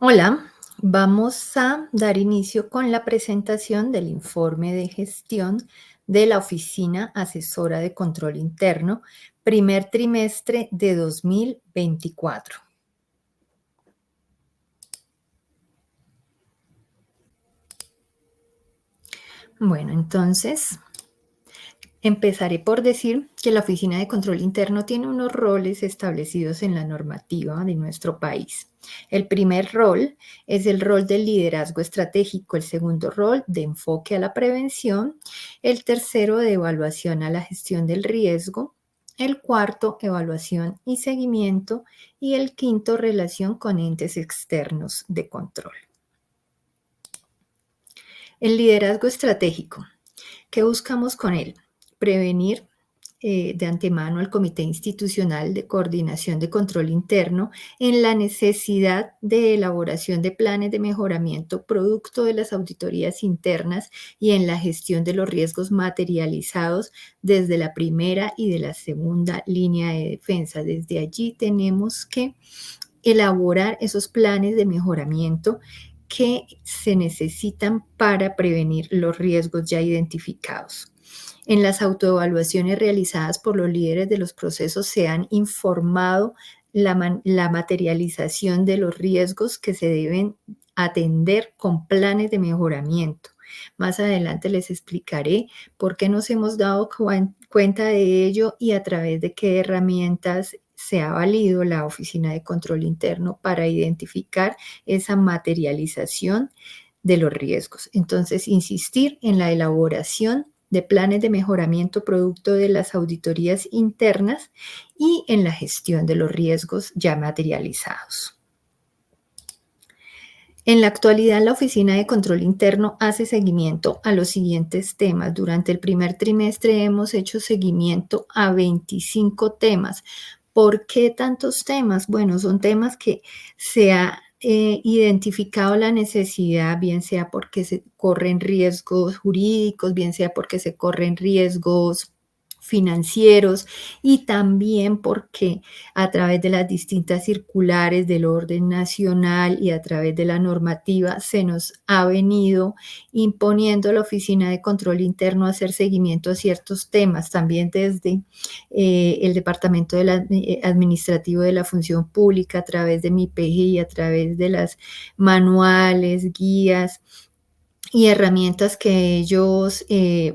Hola, vamos a dar inicio con la presentación del informe de gestión de la Oficina Asesora de Control Interno, primer trimestre de 2024. Bueno, entonces empezaré por decir que la Oficina de Control Interno tiene unos roles establecidos en la normativa de nuestro país. El primer rol es el rol del liderazgo estratégico, el segundo rol de enfoque a la prevención, el tercero de evaluación a la gestión del riesgo, el cuarto evaluación y seguimiento y el quinto relación con entes externos de control. El liderazgo estratégico. ¿Qué buscamos con él? Prevenir de antemano al Comité Institucional de Coordinación de Control Interno en la necesidad de elaboración de planes de mejoramiento producto de las auditorías internas y en la gestión de los riesgos materializados desde la primera y de la segunda línea de defensa. Desde allí tenemos que elaborar esos planes de mejoramiento que se necesitan para prevenir los riesgos ya identificados. En las autoevaluaciones realizadas por los líderes de los procesos se han informado la materialización de los riesgos que se deben atender con planes de mejoramiento. Más adelante les explicaré por qué nos hemos dado cuenta de ello y a través de qué herramientas se ha valido la Oficina de Control Interno para identificar esa materialización de los riesgos. Entonces, insistir en la elaboración de planes de mejoramiento producto de las auditorías internas y en la gestión de los riesgos ya materializados. En la actualidad, la Oficina de Control Interno hace seguimiento a los siguientes temas. Durante el primer trimestre hemos hecho seguimiento a 25 temas. ¿Por qué tantos temas? Bueno, son temas que se ha identificado la necesidad, bien sea porque se corren riesgos jurídicos, bien sea porque se corren riesgos financieros y también porque a través de las distintas circulares del orden nacional y a través de la normativa se nos ha venido imponiendo la Oficina de Control Interno a hacer seguimiento a ciertos temas, también desde el Departamento Administrativo de la Función Pública, a través de mi PG y a través de las manuales, guías y herramientas que ellos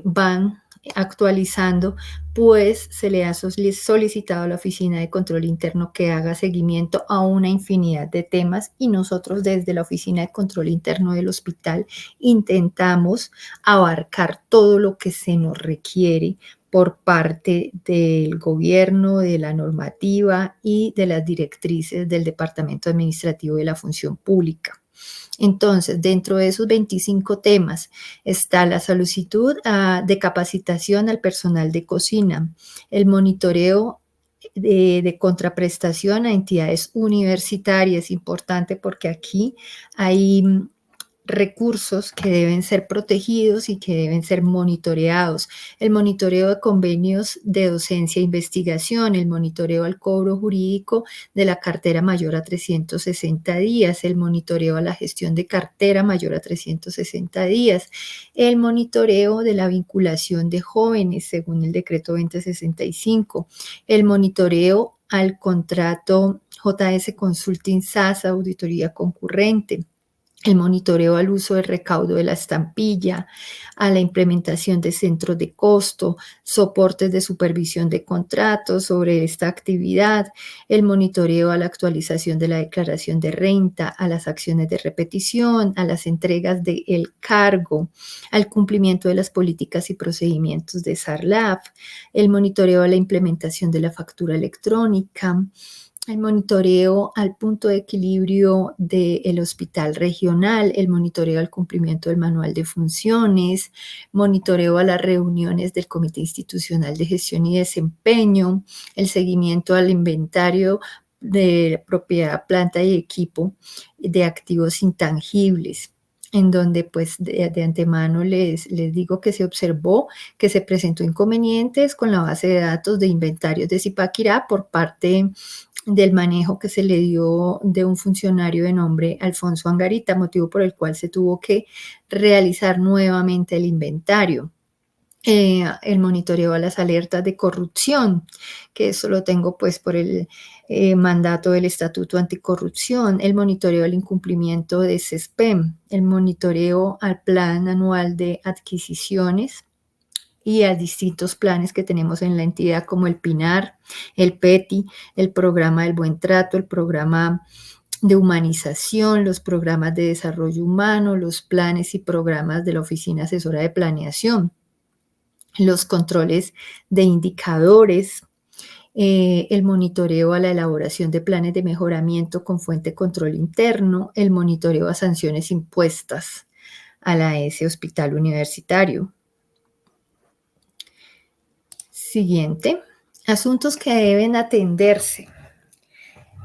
van actualizando, pues se le ha solicitado a la Oficina de Control Interno que haga seguimiento a una infinidad de temas y nosotros desde la Oficina de Control Interno del hospital intentamos abarcar todo lo que se nos requiere por parte del gobierno, de la normativa y de las directrices del Departamento Administrativo de la Función Pública. Entonces, dentro de esos 25 temas está la solicitud de capacitación al personal de cocina, el monitoreo de contraprestación a entidades universitarias, importante porque aquí hay recursos que deben ser protegidos y que deben ser monitoreados. El monitoreo de convenios de docencia e investigación, el monitoreo al cobro jurídico de la cartera mayor a 360 días, el monitoreo a la gestión de cartera mayor a 360 días, el monitoreo de la vinculación de jóvenes según el decreto 2065, el monitoreo al contrato JS Consulting SAS, auditoría concurrente, el monitoreo al uso del recaudo de la estampilla, a la implementación de centros de costo, soportes de supervisión de contratos sobre esta actividad, el monitoreo a la actualización de la declaración de renta, a las acciones de repetición, a las entregas del cargo, al cumplimiento de las políticas y procedimientos de SARLAF, el monitoreo a la implementación de la factura electrónica, el monitoreo al punto de equilibrio del hospital regional, el monitoreo al cumplimiento del manual de funciones, monitoreo a las reuniones del Comité Institucional de Gestión y Desempeño, el seguimiento al inventario de propiedad, planta y equipo de activos intangibles, en donde pues de antemano les digo que se observó que se presentó inconvenientes con la base de datos de inventarios de Zipaquirá por parte del manejo que se le dio de un funcionario de nombre Alfonso Angarita, motivo por el cual se tuvo que realizar nuevamente el inventario. El monitoreo a las alertas de corrupción, que eso lo tengo pues por el mandato del Estatuto Anticorrupción, el monitoreo al incumplimiento de CESPEM, el monitoreo al Plan Anual de Adquisiciones y a distintos planes que tenemos en la entidad como el PINAR, el PETI, el Programa del Buen Trato, el Programa de Humanización, los programas de desarrollo humano, los planes y programas de la Oficina Asesora de Planeación, los controles de indicadores, el monitoreo a la elaboración de planes de mejoramiento con fuente de control interno, el monitoreo a sanciones impuestas a la ES Hospital Universitario. Siguiente, asuntos que deben atenderse.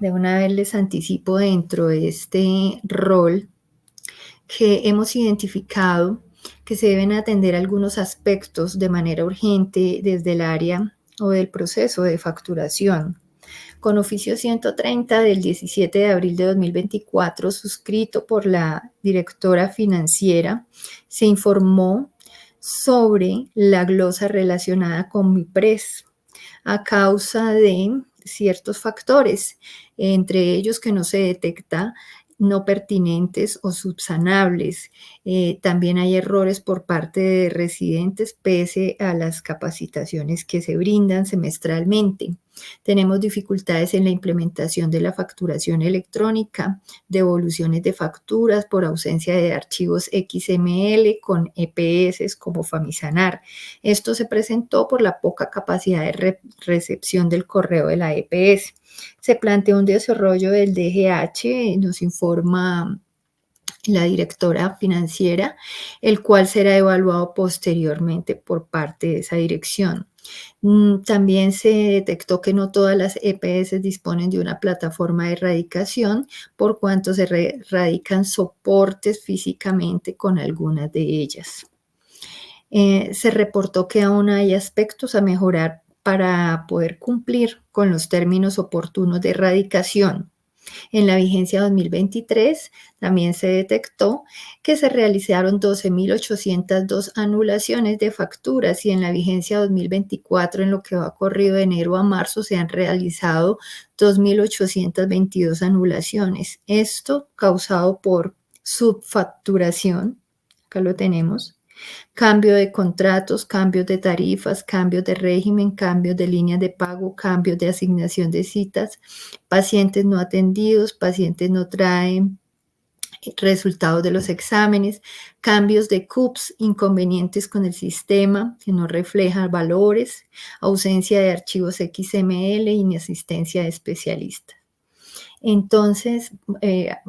De una vez les anticipo dentro de este rol que hemos identificado que se deben atender algunos aspectos de manera urgente desde el área o del proceso de facturación. Con oficio 130 del 17 de abril de 2024, suscrito por la directora financiera, se informó sobre la glosa relacionada con MIPRES a causa de ciertos factores, entre ellos que no se detecta no pertinentes o subsanables. También hay errores por parte de residentes pese a las capacitaciones que se brindan semestralmente. Tenemos dificultades en la implementación de la facturación electrónica, devoluciones de facturas por ausencia de archivos XML con EPS como Famisanar. Esto se presentó por la poca capacidad de recepción del correo de la EPS. Se plantea un desarrollo del DGH, nos informa la directora financiera, el cual será evaluado posteriormente por parte de esa dirección. También se detectó que no todas las EPS disponen de una plataforma de erradicación, por cuanto se radican soportes físicamente con algunas de ellas. Se reportó que aún hay aspectos a mejorar para poder cumplir con los términos oportunos de erradicación. En la vigencia 2023 también se detectó que se realizaron 12.802 anulaciones de facturas y en la vigencia 2024, en lo que va corrido de enero a marzo, se han realizado 2.822 anulaciones. Esto causado por subfacturación, acá lo tenemos, cambio de contratos, cambios de tarifas, cambios de régimen, cambios de líneas de pago, cambios de asignación de citas, pacientes no atendidos, pacientes no traen resultados de los exámenes, cambios de CUPS, inconvenientes con el sistema que no refleja valores, ausencia de archivos XML, inasistencia de especialistas. Entonces,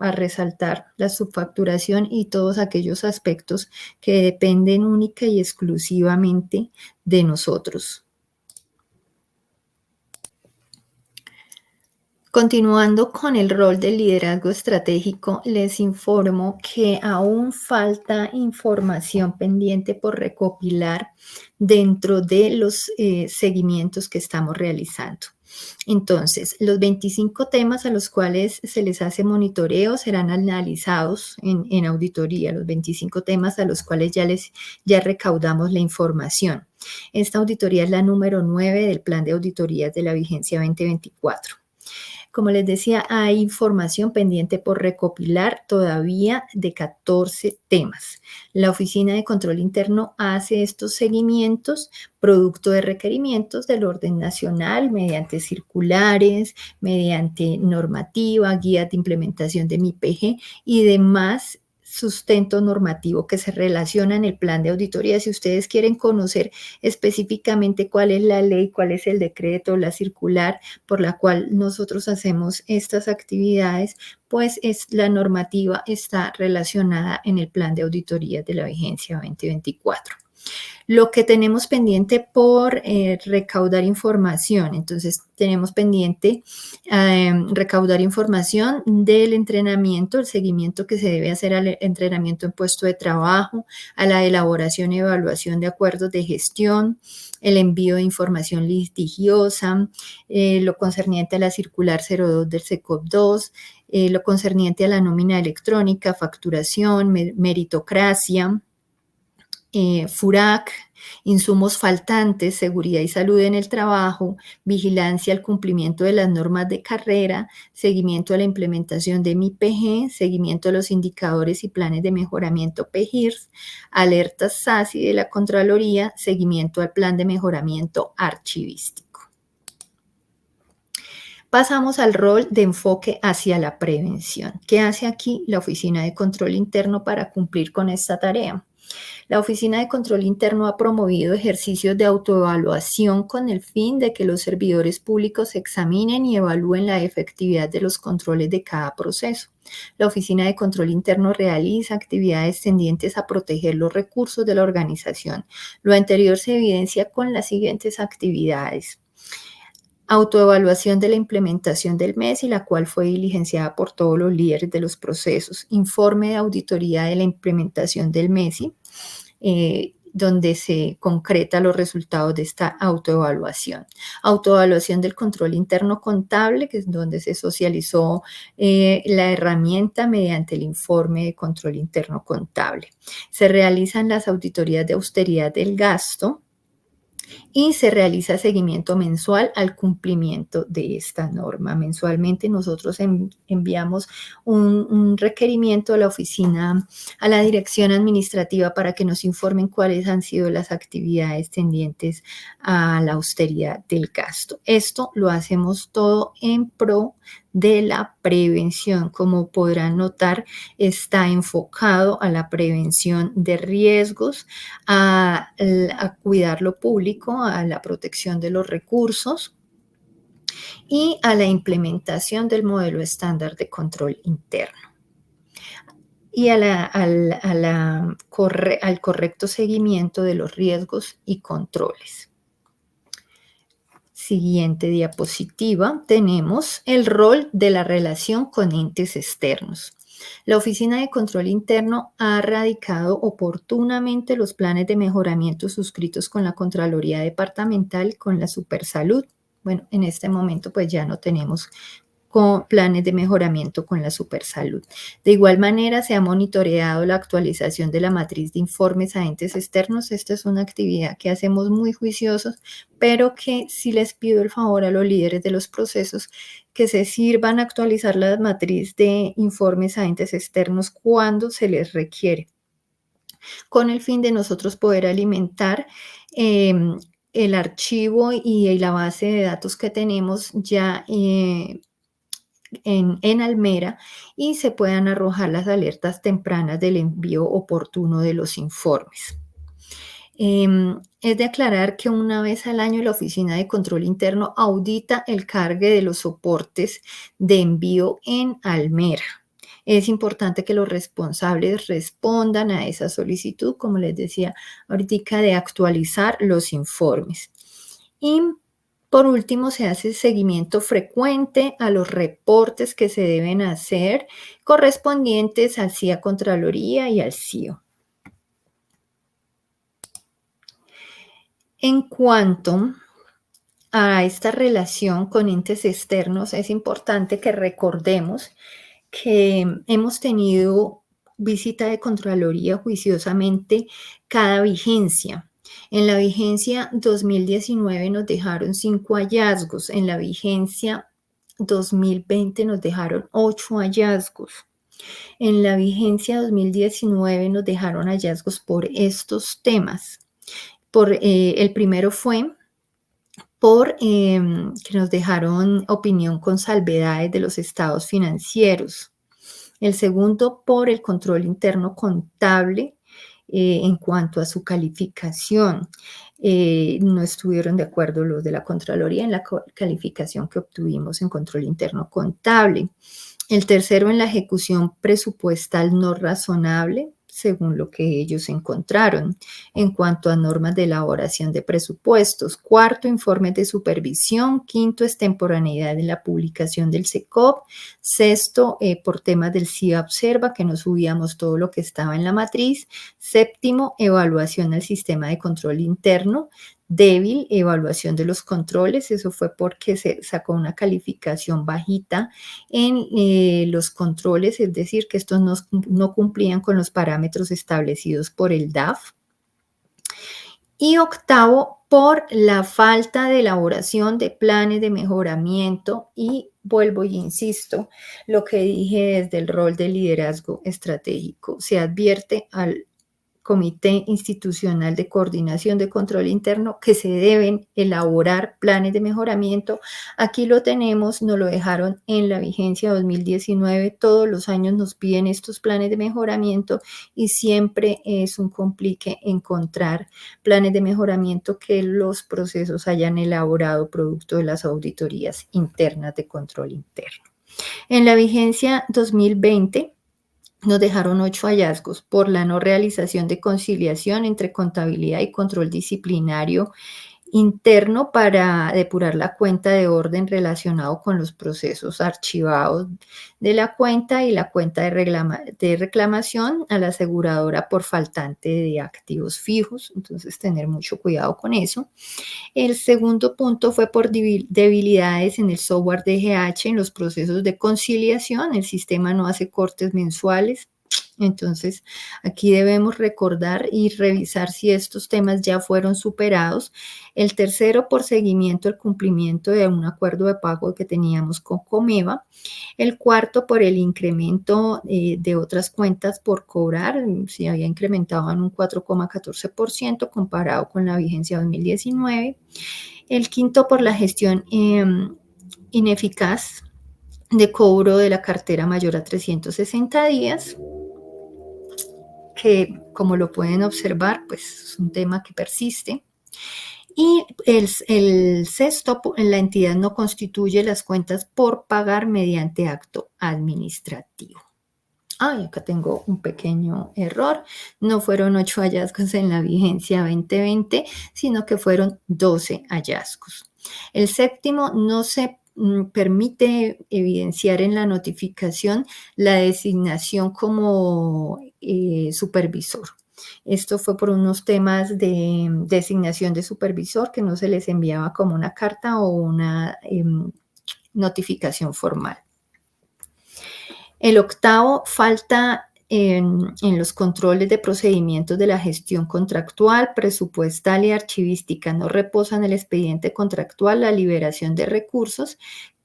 a resaltar la subfacturación y todos aquellos aspectos que dependen única y exclusivamente de nosotros. Continuando con el rol del liderazgo estratégico, les informo que aún falta información pendiente por recopilar dentro de los seguimientos que estamos realizando. Entonces, los 25 temas a los cuales se les hace monitoreo serán analizados en auditoría, los 25 temas a los cuales ya recaudamos la información. Esta auditoría es la número 9 del plan de auditorías de la vigencia 2024. Como les decía, hay información pendiente por recopilar todavía de 14 temas. La Oficina de Control Interno hace estos seguimientos producto de requerimientos del orden nacional mediante circulares, mediante normativa, guías de implementación de MIPG y demás sustento normativo que se relaciona en el plan de auditoría. Si ustedes quieren conocer específicamente cuál es la ley, cuál es el decreto, la circular por la cual nosotros hacemos estas actividades, pues la normativa está relacionada en el plan de auditoría de la vigencia 2024. Lo que tenemos pendiente por recaudar información. Entonces, tenemos pendiente recaudar información del entrenamiento, el seguimiento que se debe hacer al entrenamiento en puesto de trabajo, a la elaboración y evaluación de acuerdos de gestión, el envío de información litigiosa, lo concerniente a la circular 02 del SECOP 2, lo concerniente a la nómina electrónica, facturación, meritocracia, FURAC, insumos faltantes, seguridad y salud en el trabajo, vigilancia al cumplimiento de las normas de carrera, seguimiento a la implementación de MIPG, seguimiento a los indicadores y planes de mejoramiento PGIRS, alertas SASI de la Contraloría, seguimiento al plan de mejoramiento archivístico. Pasamos al rol de enfoque hacia la prevención. ¿Qué hace aquí la Oficina de Control Interno para cumplir con esta tarea? La Oficina de Control Interno ha promovido ejercicios de autoevaluación con el fin de que los servidores públicos examinen y evalúen la efectividad de los controles de cada proceso. La Oficina de Control Interno realiza actividades tendientes a proteger los recursos de la organización. Lo anterior se evidencia con las siguientes actividades. Autoevaluación de la implementación del MESI, la cual fue diligenciada por todos los líderes de los procesos. Informe de auditoría de la implementación del MESI, donde se concreta los resultados de esta autoevaluación. Autoevaluación del control interno contable, que es donde se socializó la herramienta mediante el informe de control interno contable. Se realizan las auditorías de austeridad del gasto, y se realiza seguimiento mensual al cumplimiento de esta norma. Mensualmente nosotros enviamos un requerimiento a la oficina, a la dirección administrativa para que nos informen cuáles han sido las actividades tendientes a la austeridad del gasto. Esto lo hacemos todo en pro de la prevención. Como podrán notar, está enfocado a la prevención de riesgos, a cuidar lo público, a la protección de los recursos y a la implementación del modelo estándar de control interno y al correcto seguimiento de los riesgos y controles. Siguiente diapositiva, tenemos el rol de la relación con entes externos. La Oficina de Control Interno ha radicado oportunamente los planes de mejoramiento suscritos con la Contraloría Departamental y con la Supersalud. Bueno, en este momento pues ya no tenemos planes de mejoramiento con la Supersalud. De igual manera, se ha monitoreado la actualización de la matriz de informes a entes externos. Esta es una actividad que hacemos muy juiciosos, pero que sí les pido el favor a los líderes de los procesos que se sirvan a actualizar la matriz de informes a entes externos cuando se les requiere, con el fin de nosotros poder alimentar el archivo y la base de datos que tenemos ya en Almera y se puedan arrojar las alertas tempranas del envío oportuno de los informes. Es de aclarar que una vez al año la Oficina de Control Interno audita el cargue de los soportes de envío en Almera. Es importante que los responsables respondan a esa solicitud, como les decía ahorita, de actualizar los informes. Y por último, se hace seguimiento frecuente a los reportes que se deben hacer correspondientes al CIA Contraloría y al CIO. En cuanto a esta relación con entes externos, es importante que recordemos que hemos tenido visita de Contraloría juiciosamente cada vigencia. En la vigencia 2019 nos dejaron 5 hallazgos, en la vigencia 2020 nos dejaron 8 hallazgos. En la vigencia 2019 nos dejaron hallazgos por estos temas. El primero fue que nos dejaron opinión con salvedades de los estados financieros. El segundo, por el control interno contable en cuanto a su calificación. No estuvieron de acuerdo los de la Contraloría en la calificación que obtuvimos en control interno contable. El tercero, en la ejecución presupuestal no razonable. según lo que ellos encontraron. En cuanto a normas de elaboración de presupuestos, cuarto, informes de supervisión, quinto, extemporaneidad en la publicación del SECOP, sexto, por temas del CIA Observa, que no subíamos todo lo que estaba en la matriz, séptimo, evaluación del sistema de control interno, débil, evaluación de los controles, eso fue porque se sacó una calificación bajita en los controles, es decir, que estos no cumplían con los parámetros establecidos por el DAF. Y octavo, por la falta de elaboración de planes de mejoramiento y vuelvo y insisto, lo que dije desde el rol de liderazgo estratégico, se advierte al Comité Institucional de Coordinación de Control Interno que se deben elaborar planes de mejoramiento. Aquí lo tenemos, nos lo dejaron en la vigencia 2019, todos los años nos piden estos planes de mejoramiento y siempre es un complique encontrar planes de mejoramiento que los procesos hayan elaborado producto de las auditorías internas de control interno. En la vigencia 2020, nos dejaron 8 hallazgos por la no realización de conciliación entre contabilidad y control disciplinario interno para depurar la cuenta de orden relacionado con los procesos archivados de la cuenta y la cuenta de reclamación a la aseguradora por faltante de activos fijos. Entonces, tener mucho cuidado con eso. El segundo punto fue por debilidades en el software DGH en los procesos de conciliación. El sistema no hace cortes mensuales. Entonces, aquí debemos recordar y revisar si estos temas ya fueron superados. El tercero, por seguimiento al cumplimiento de un acuerdo de pago que teníamos con Comeva. El cuarto, por el incremento de otras cuentas por cobrar, se había incrementado en un 4,14% comparado con la vigencia 2019. El quinto, por la gestión ineficaz de cobro de la cartera mayor a 360 días, que como lo pueden observar, pues es un tema que persiste. Y el sexto, la entidad no constituye las cuentas por pagar mediante acto administrativo. Acá tengo un pequeño error. No fueron 8 hallazgos en la vigencia 2020, sino que fueron 12 hallazgos. El séptimo, no se permite evidenciar en la notificación la designación como supervisor. Esto fue por unos temas de designación de supervisor que no se les enviaba como una carta o una notificación formal. El octavo, falta en los controles de procedimientos de la gestión contractual, presupuestal y archivística. No reposa en el expediente contractual la liberación de recursos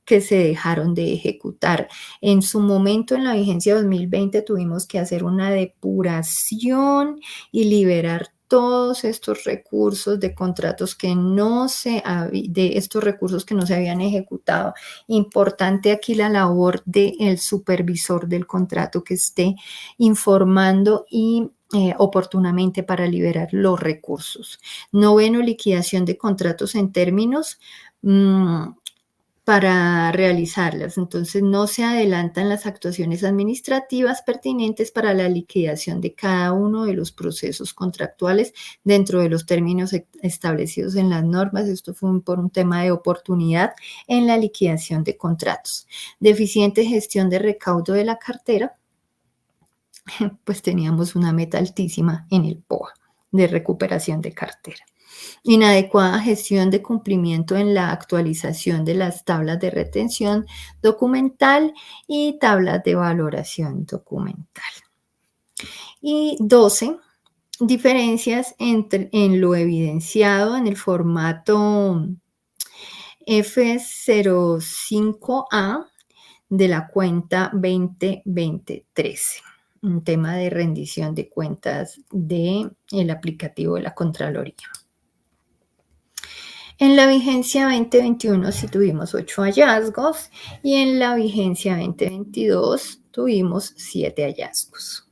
que se dejaron de ejecutar. En su momento, en la vigencia 2020, tuvimos que hacer una depuración y liberar todos estos recursos de contratos de estos recursos que no se habían ejecutado. Importante aquí la labor del supervisor del contrato que esté informando y oportunamente para liberar los recursos. Noveno, liquidación de contratos en términos para realizarlas. Entonces, no se adelantan las actuaciones administrativas pertinentes para la liquidación de cada uno de los procesos contractuales dentro de los términos establecidos en las normas. Esto fue por un tema de oportunidad en la liquidación de contratos. Deficiente gestión de recaudo de la cartera, pues teníamos una meta altísima en el POA de recuperación de cartera. Inadecuada gestión de cumplimiento en la actualización de las tablas de retención documental y tablas de valoración documental. Y 12, diferencias en lo evidenciado en el formato F05A de la cuenta 2020-13, un tema de rendición de cuentas del aplicativo de la Contraloría. En la vigencia 2021 sí tuvimos 8 hallazgos y en la vigencia 2022 tuvimos 7 hallazgos.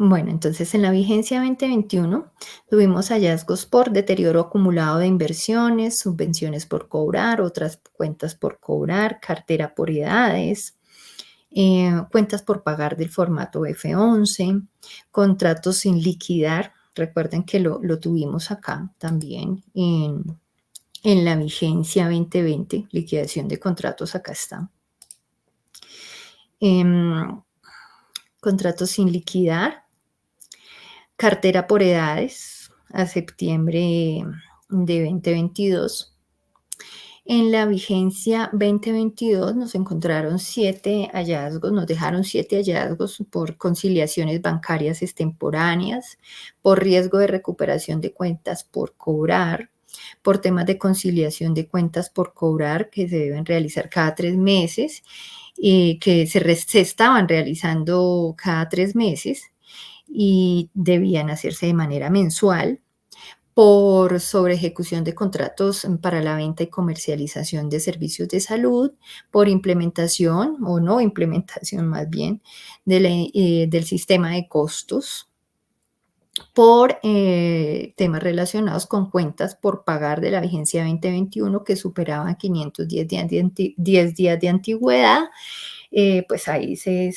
Bueno, entonces en la vigencia 2021 tuvimos hallazgos por deterioro acumulado de inversiones, subvenciones por cobrar, otras cuentas por cobrar, cartera por edades, cuentas por pagar del formato F11, contratos sin liquidar. Recuerden que lo tuvimos acá también en la vigencia 2020, liquidación de contratos, acá está. Em, Contratos sin liquidar, cartera por edades a septiembre de 2022. En la vigencia 2022 nos encontraron 7 hallazgos, nos dejaron 7 hallazgos por conciliaciones bancarias extemporáneas, por riesgo de recuperación de cuentas por cobrar, por temas de conciliación de cuentas por cobrar que se deben realizar cada 3 meses, que se estaban realizando cada 3 meses y debían hacerse de manera mensual, por sobre ejecución de contratos para la venta y comercialización de servicios de salud, por implementación o no implementación más bien del sistema de costos, por temas relacionados con cuentas por pagar de la vigencia 2021 que superaban 510 10 días de antigüedad. Pues ahí se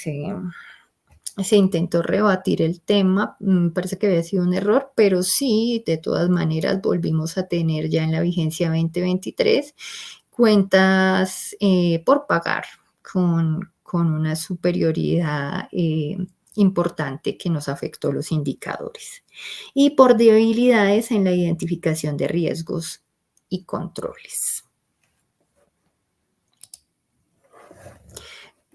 intentó rebatir el tema, parece que había sido un error, pero sí, de todas maneras, volvimos a tener ya en la vigencia 2023 cuentas por pagar con una superioridad importante que nos afectó los indicadores. Y por debilidades en la identificación de riesgos y controles.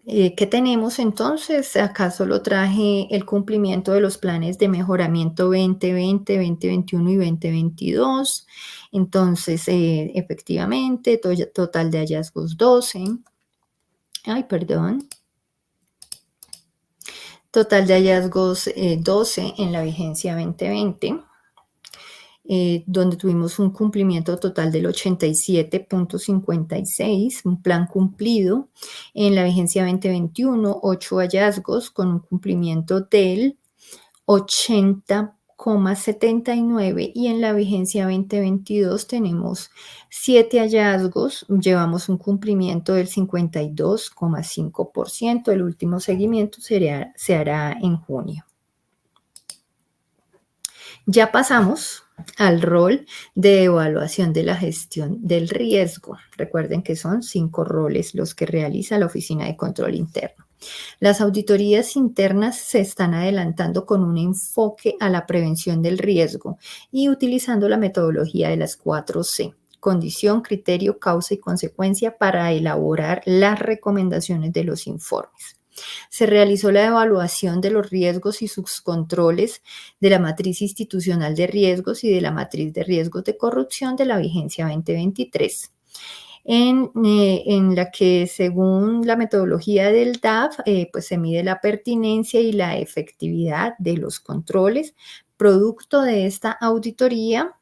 ¿Qué tenemos entonces? Acá solo traje el cumplimiento de los planes de mejoramiento 2020, 2021 y 2022. Entonces, efectivamente, total de hallazgos 12. Ay, perdón. Total de hallazgos 12 en la vigencia 2020. Donde tuvimos un cumplimiento total del 87.56, un plan cumplido. En la vigencia 2021, 8 hallazgos con un cumplimiento del 80,79 y en la vigencia 2022 tenemos 7 hallazgos, llevamos un cumplimiento del 52,5%. El último seguimiento se hará en junio. Ya pasamos al rol de evaluación de la gestión del riesgo. Recuerden que son 5 roles los que realiza la Oficina de Control Interno. Las auditorías internas se están adelantando con un enfoque a la prevención del riesgo y utilizando la metodología de las 4 C: condición, criterio, causa y consecuencia, para elaborar las recomendaciones de los informes. Se realizó la evaluación de los riesgos y sus controles de la matriz institucional de riesgos y de la matriz de riesgos de corrupción de la vigencia 2023. En la que, según la metodología del DAF, pues se mide la pertinencia y la efectividad de los controles. Producto de esta auditoría,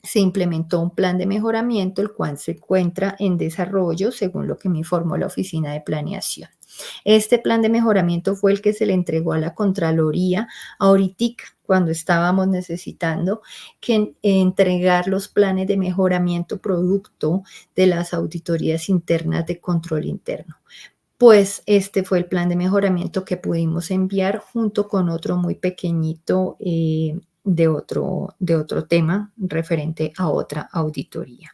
se implementó un plan de mejoramiento, el cual se encuentra en desarrollo, según lo que me informó la Oficina de Planeación. Este plan de mejoramiento fue el que se le entregó a la Contraloría ahorita, cuando estábamos necesitando que entregar los planes de mejoramiento producto de las auditorías internas de control interno. Pues este fue el plan de mejoramiento que pudimos enviar junto con otro muy pequeñito de otro tema referente a otra auditoría.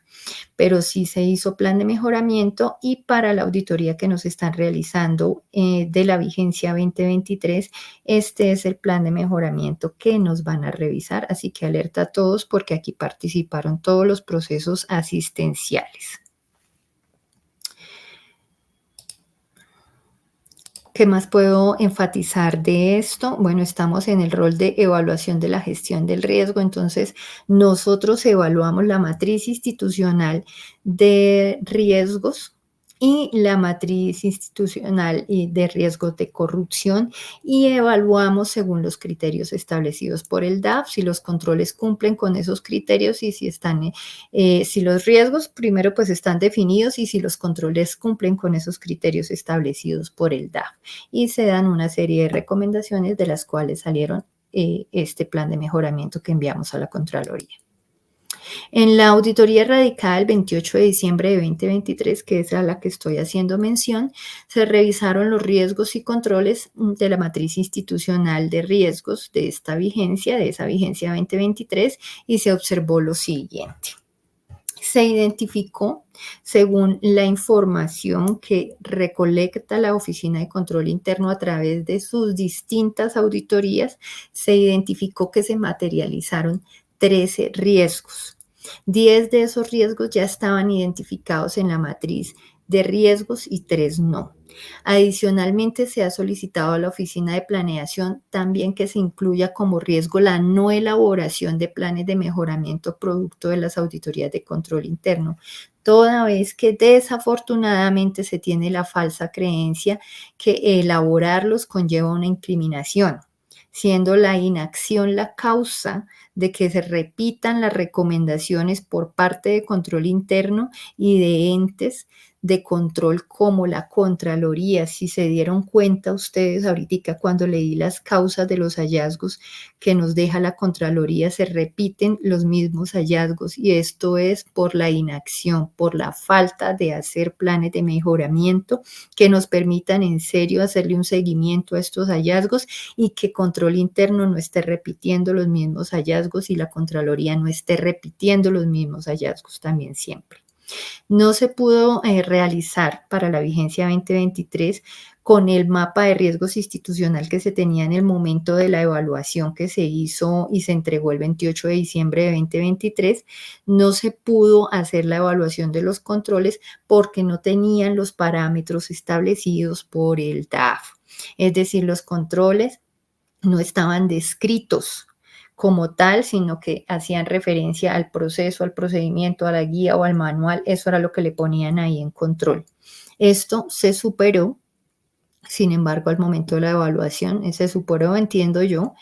Pero sí se hizo plan de mejoramiento y para la auditoría que nos están realizando de la vigencia 2023, este es el plan de mejoramiento que nos van a revisar. Así que alerta a todos porque aquí participaron todos los procesos asistenciales. ¿Qué más puedo enfatizar de esto? Bueno, estamos en el rol de evaluación de la gestión del riesgo, entonces nosotros evaluamos la matriz institucional de riesgos y la matriz institucional y de riesgos de corrupción, y evaluamos según los criterios establecidos por el DAF, si los controles cumplen con esos criterios y si están, si los riesgos primero pues están definidos y si los controles cumplen con esos criterios establecidos por el DAF. Y se dan una serie de recomendaciones de las cuales salieron este plan de mejoramiento que enviamos a la Contraloría. En la auditoría radicada el 28 de diciembre de 2023, que es a la que estoy haciendo mención, se revisaron los riesgos y controles de la matriz institucional de riesgos de esta vigencia, de esa vigencia 2023, y se observó lo siguiente. Se identificó, según la información que recolecta la Oficina de Control Interno a través de sus distintas auditorías, se identificó que se materializaron 13 riesgos. 10 de esos riesgos ya estaban identificados en la matriz de riesgos y 3 no. Adicionalmente, se ha solicitado a la Oficina de Planeación también que se incluya como riesgo la no elaboración de planes de mejoramiento producto de las auditorías de control interno, toda vez que desafortunadamente se tiene la falsa creencia que elaborarlos conlleva una incriminación, siendo la inacción la causa de que se repitan las recomendaciones por parte de control interno y de entes de control como la Contraloría. Si se dieron cuenta ustedes ahorita cuando leí las causas de los hallazgos que nos deja la Contraloría, se repiten los mismos hallazgos y esto es por la inacción, por la falta de hacer planes de mejoramiento que nos permitan en serio hacerle un seguimiento a estos hallazgos y que control interno no esté repitiendo los mismos hallazgos y la Contraloría no esté repitiendo los mismos hallazgos también siempre. No se pudo realizar para la vigencia 2023 con el mapa de riesgos institucional que se tenía en el momento de la evaluación que se hizo y se entregó el 28 de diciembre de 2023. No se pudo hacer la evaluación de los controles porque no tenían los parámetros establecidos por el DAF. Es decir, los controles no estaban descritos como tal, sino que hacían referencia al proceso, al procedimiento, a la guía o al manual. Eso era lo que le ponían ahí en control. Esto se superó, sin embargo, al momento de la evaluación, se superó, entiendo yo.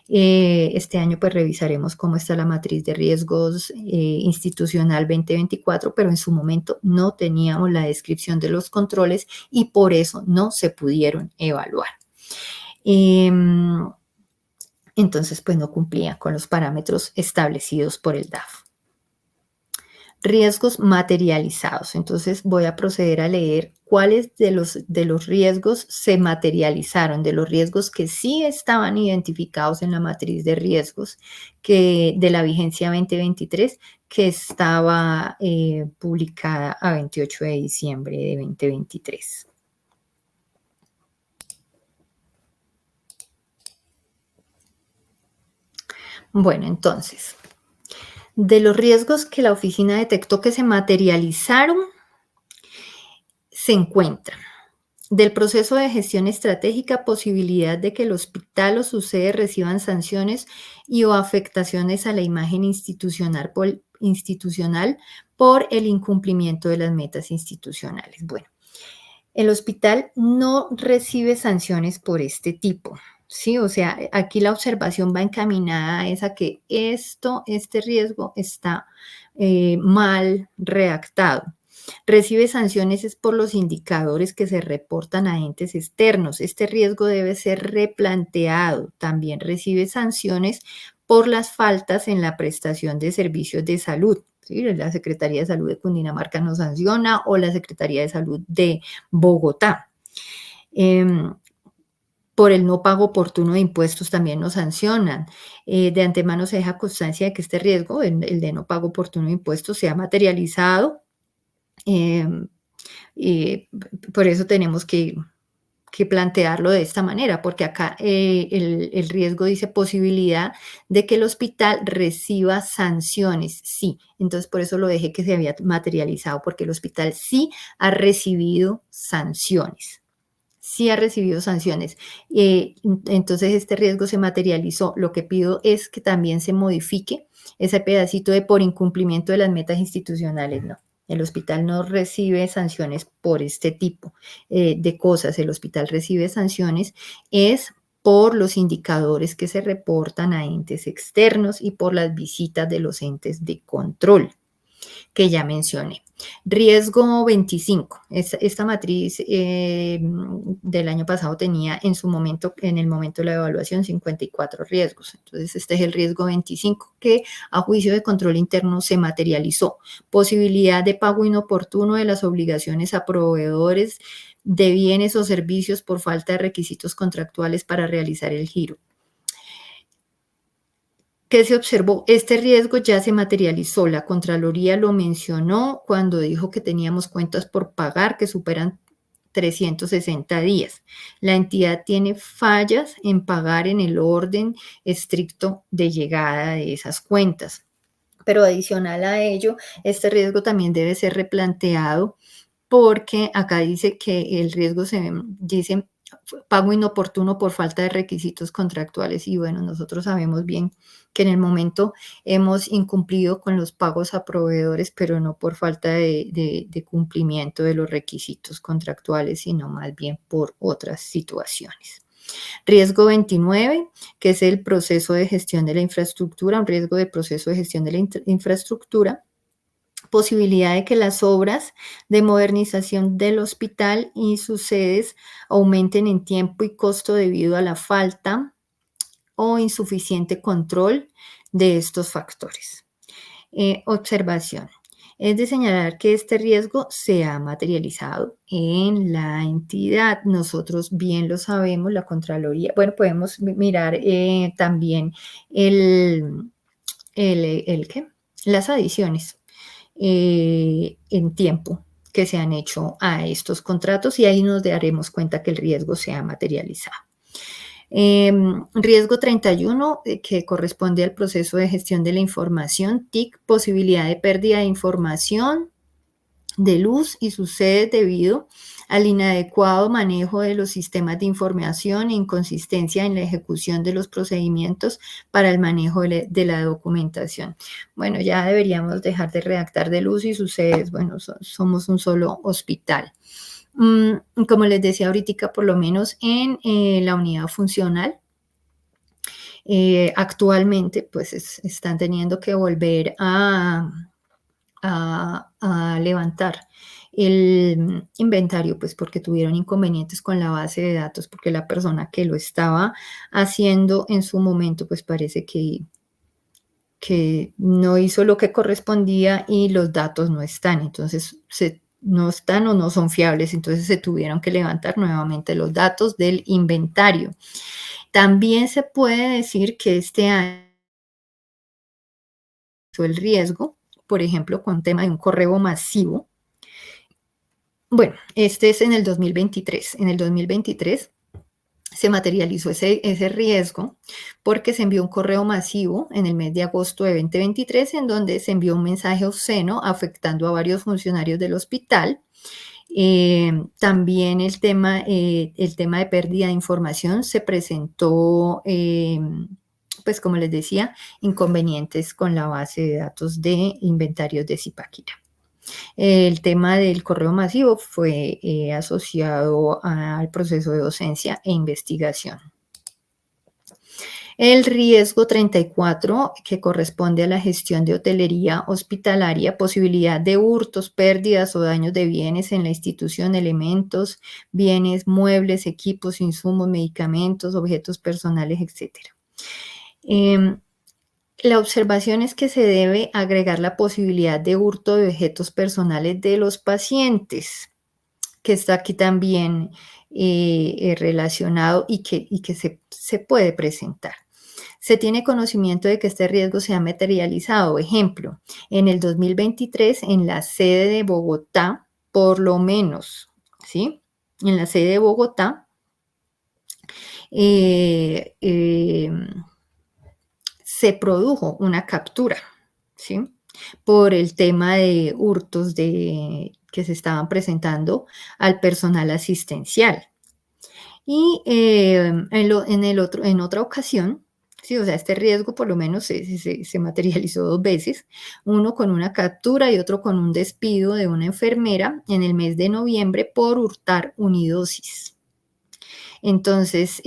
Este año pues revisaremos cómo está la matriz de riesgos institucional 2024, pero en su momento no teníamos la descripción de los controles y por eso no se pudieron evaluar. Entonces, pues no cumplía con los parámetros establecidos por el DAF. Riesgos materializados. Entonces voy a proceder a leer cuáles de los riesgos se materializaron, de los riesgos que sí estaban identificados en la matriz de riesgos de la vigencia 2023, que estaba publicada a 28 de diciembre de 2023. Bueno, entonces, de los riesgos que la oficina detectó que se materializaron, se encuentran del proceso de gestión estratégica, posibilidad de que el hospital o su sede reciban sanciones y o afectaciones a la imagen institucional por el incumplimiento de las metas institucionales. Bueno, el hospital no recibe sanciones por este tipo. Sí, o sea, aquí la observación va encaminada a que este riesgo está mal redactado. Recibe sanciones es por los indicadores que se reportan a entes externos. Este riesgo debe ser replanteado. También recibe sanciones por las faltas en la prestación de servicios de salud. ¿Sí? La Secretaría de Salud de Cundinamarca nos sanciona o la Secretaría de Salud de Bogotá. Por el no pago oportuno de impuestos también nos sancionan. De antemano se deja constancia de que este riesgo, el de no pago oportuno de impuestos, se ha materializado. Por eso tenemos que plantearlo de esta manera, porque acá el riesgo dice posibilidad de que el hospital reciba sanciones. Sí, entonces por eso lo dejé que se había materializado, porque el hospital sí ha recibido sanciones. Sí ha recibido sanciones. Entonces este riesgo se materializó. Lo que pido es que también se modifique ese pedacito de por incumplimiento de las metas institucionales, ¿no? El hospital no recibe sanciones por este tipo de cosas. El hospital recibe sanciones es por los indicadores que se reportan a entes externos y por las visitas de los entes de control que ya mencioné. Riesgo 25. Esta matriz del año pasado tenía en su momento, en el momento de la evaluación, 54 riesgos. Entonces, este es el riesgo 25 que a juicio de control interno se materializó. Posibilidad de pago inoportuno de las obligaciones a proveedores de bienes o servicios por falta de requisitos contractuales para realizar el giro. ¿Qué se observó? Este riesgo ya se materializó. La Contraloría lo mencionó cuando dijo que teníamos cuentas por pagar que superan 360 días. La entidad tiene fallas en pagar en el orden estricto de llegada de esas cuentas. Pero adicional a ello, este riesgo también debe ser replanteado porque acá dice que el riesgo se dice pago inoportuno por falta de requisitos contractuales y bueno, nosotros sabemos bien que en el momento hemos incumplido con los pagos a proveedores, pero no por falta de cumplimiento de los requisitos contractuales, sino más bien por otras situaciones. Riesgo 29, que es el proceso de gestión de la infraestructura, un riesgo de proceso de gestión de la infraestructura. Posibilidad de que las obras de modernización del hospital y sus sedes aumenten en tiempo y costo debido a la falta o insuficiente control de estos factores. Observación. Es de señalar que este riesgo se ha materializado en la entidad. Nosotros bien lo sabemos, la Contraloría. Bueno, podemos mirar también el, ¿qué? Las adiciones en tiempo que se han hecho a estos contratos y ahí nos daremos cuenta que el riesgo se ha materializado. Riesgo 31, que corresponde al proceso de gestión de la información, TIC, posibilidad de pérdida de información de luz y sucede debido al inadecuado manejo de los sistemas de información e inconsistencia en la ejecución de los procedimientos para el manejo de la documentación. Bueno, ya deberíamos dejar de redactar de luz y sucedes. Bueno, somos un solo hospital. Como les decía ahorita, por lo menos en la unidad funcional, actualmente pues están teniendo que volver a levantar el inventario, pues porque tuvieron inconvenientes con la base de datos, porque la persona que lo estaba haciendo en su momento, pues parece que no hizo lo que correspondía y los datos no están, entonces no están o no son fiables, entonces se tuvieron que levantar nuevamente los datos del inventario. También se puede decir que este año el riesgo, por ejemplo, con el tema de un correo masivo. Bueno, este es en el 2023. En el 2023 se materializó ese riesgo porque se envió un correo masivo en el mes de agosto de 2023 en donde se envió un mensaje obsceno afectando a varios funcionarios del hospital. También el tema de pérdida de información se presentó, pues como les decía, inconvenientes con la base de datos de inventarios de Zipaquirá. El tema del correo masivo fue asociado al proceso de docencia e investigación. El riesgo 34, que corresponde a la gestión de hotelería hospitalaria, posibilidad de hurtos, pérdidas o daños de bienes en la institución, elementos, bienes, muebles, equipos, insumos, medicamentos, objetos personales, etc. La observación es que se debe agregar la posibilidad de hurto de objetos personales de los pacientes, que está aquí también relacionado y que se puede presentar. Se tiene conocimiento de que este riesgo se ha materializado. Ejemplo, en el 2023 en la sede de Bogotá, por lo menos, ¿sí? En la sede de Bogotá, se produjo una captura, ¿sí? Por el tema de hurtos que se estaban presentando al personal asistencial. Y en otra ocasión Sí, o sea, este riesgo por lo menos se materializó 2 veces, uno con una captura y otro con un despido de una enfermera en el mes de noviembre por hurtar unidosis. Entonces,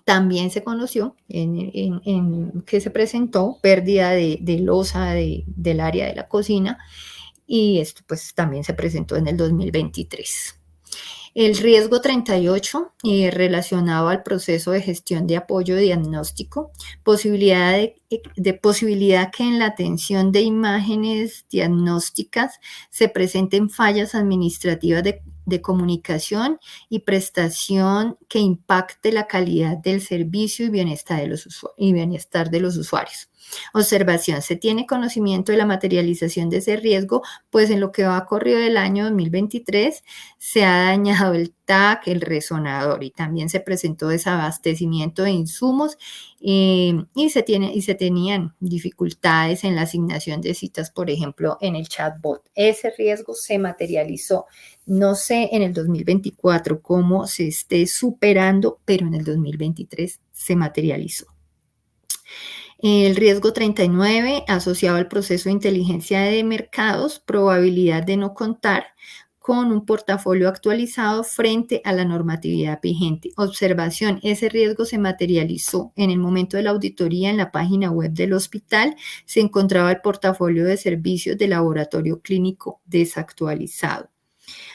también se conoció que se presentó pérdida de loza del área de la cocina y esto pues también se presentó en el 2023. El riesgo 38, relacionado al proceso de gestión de apoyo diagnóstico, posibilidad que en la atención de imágenes diagnósticas se presenten fallas administrativas de comunicación y prestación que impacte la calidad del servicio y bienestar de los usuarios. Observación. Se tiene conocimiento de la materialización de ese riesgo, pues en lo que va corrido del año 2023 se ha dañado el TAC, el resonador y también se presentó desabastecimiento de insumos y se tenían dificultades en la asignación de citas, por ejemplo, en el chatbot. Ese riesgo se materializó. No sé en el 2024 cómo se esté superando, pero en el 2023 se materializó. El riesgo 39, asociado al proceso de inteligencia de mercados, probabilidad de no contar con un portafolio actualizado frente a la normatividad vigente. Observación, ese riesgo se materializó en el momento de la auditoría en la página web del hospital. Se encontraba el portafolio de servicios de laboratorio clínico desactualizado.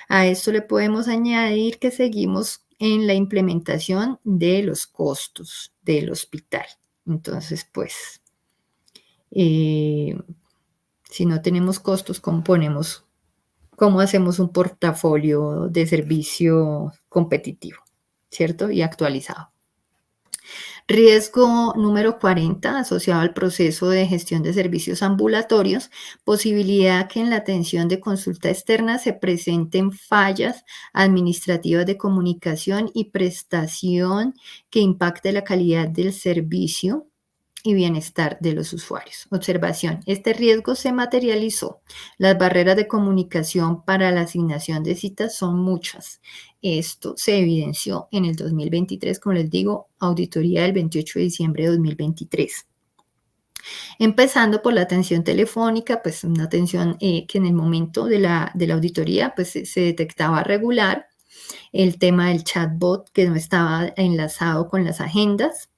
A esto le podemos añadir que seguimos en la implementación de los costos del hospital. Entonces, pues, eh, si no tenemos costos, ¿cómo hacemos un portafolio de servicio competitivo, cierto? Y actualizado. Riesgo número 40, asociado al proceso de gestión de servicios ambulatorios, posibilidad que en la atención de consulta externa se presenten fallas administrativas de comunicación y prestación que impacte la calidad del servicio y bienestar de los usuarios. Observación. Este riesgo se materializó. Las barreras de comunicación para la asignación de citas son muchas. Esto se evidenció en el 2023, como les digo, auditoría del 28 de diciembre de 2023. Empezando por la atención telefónica, pues una atención que en el momento de la auditoría pues, se detectaba regular. El tema del chatbot que no estaba enlazado con las agendas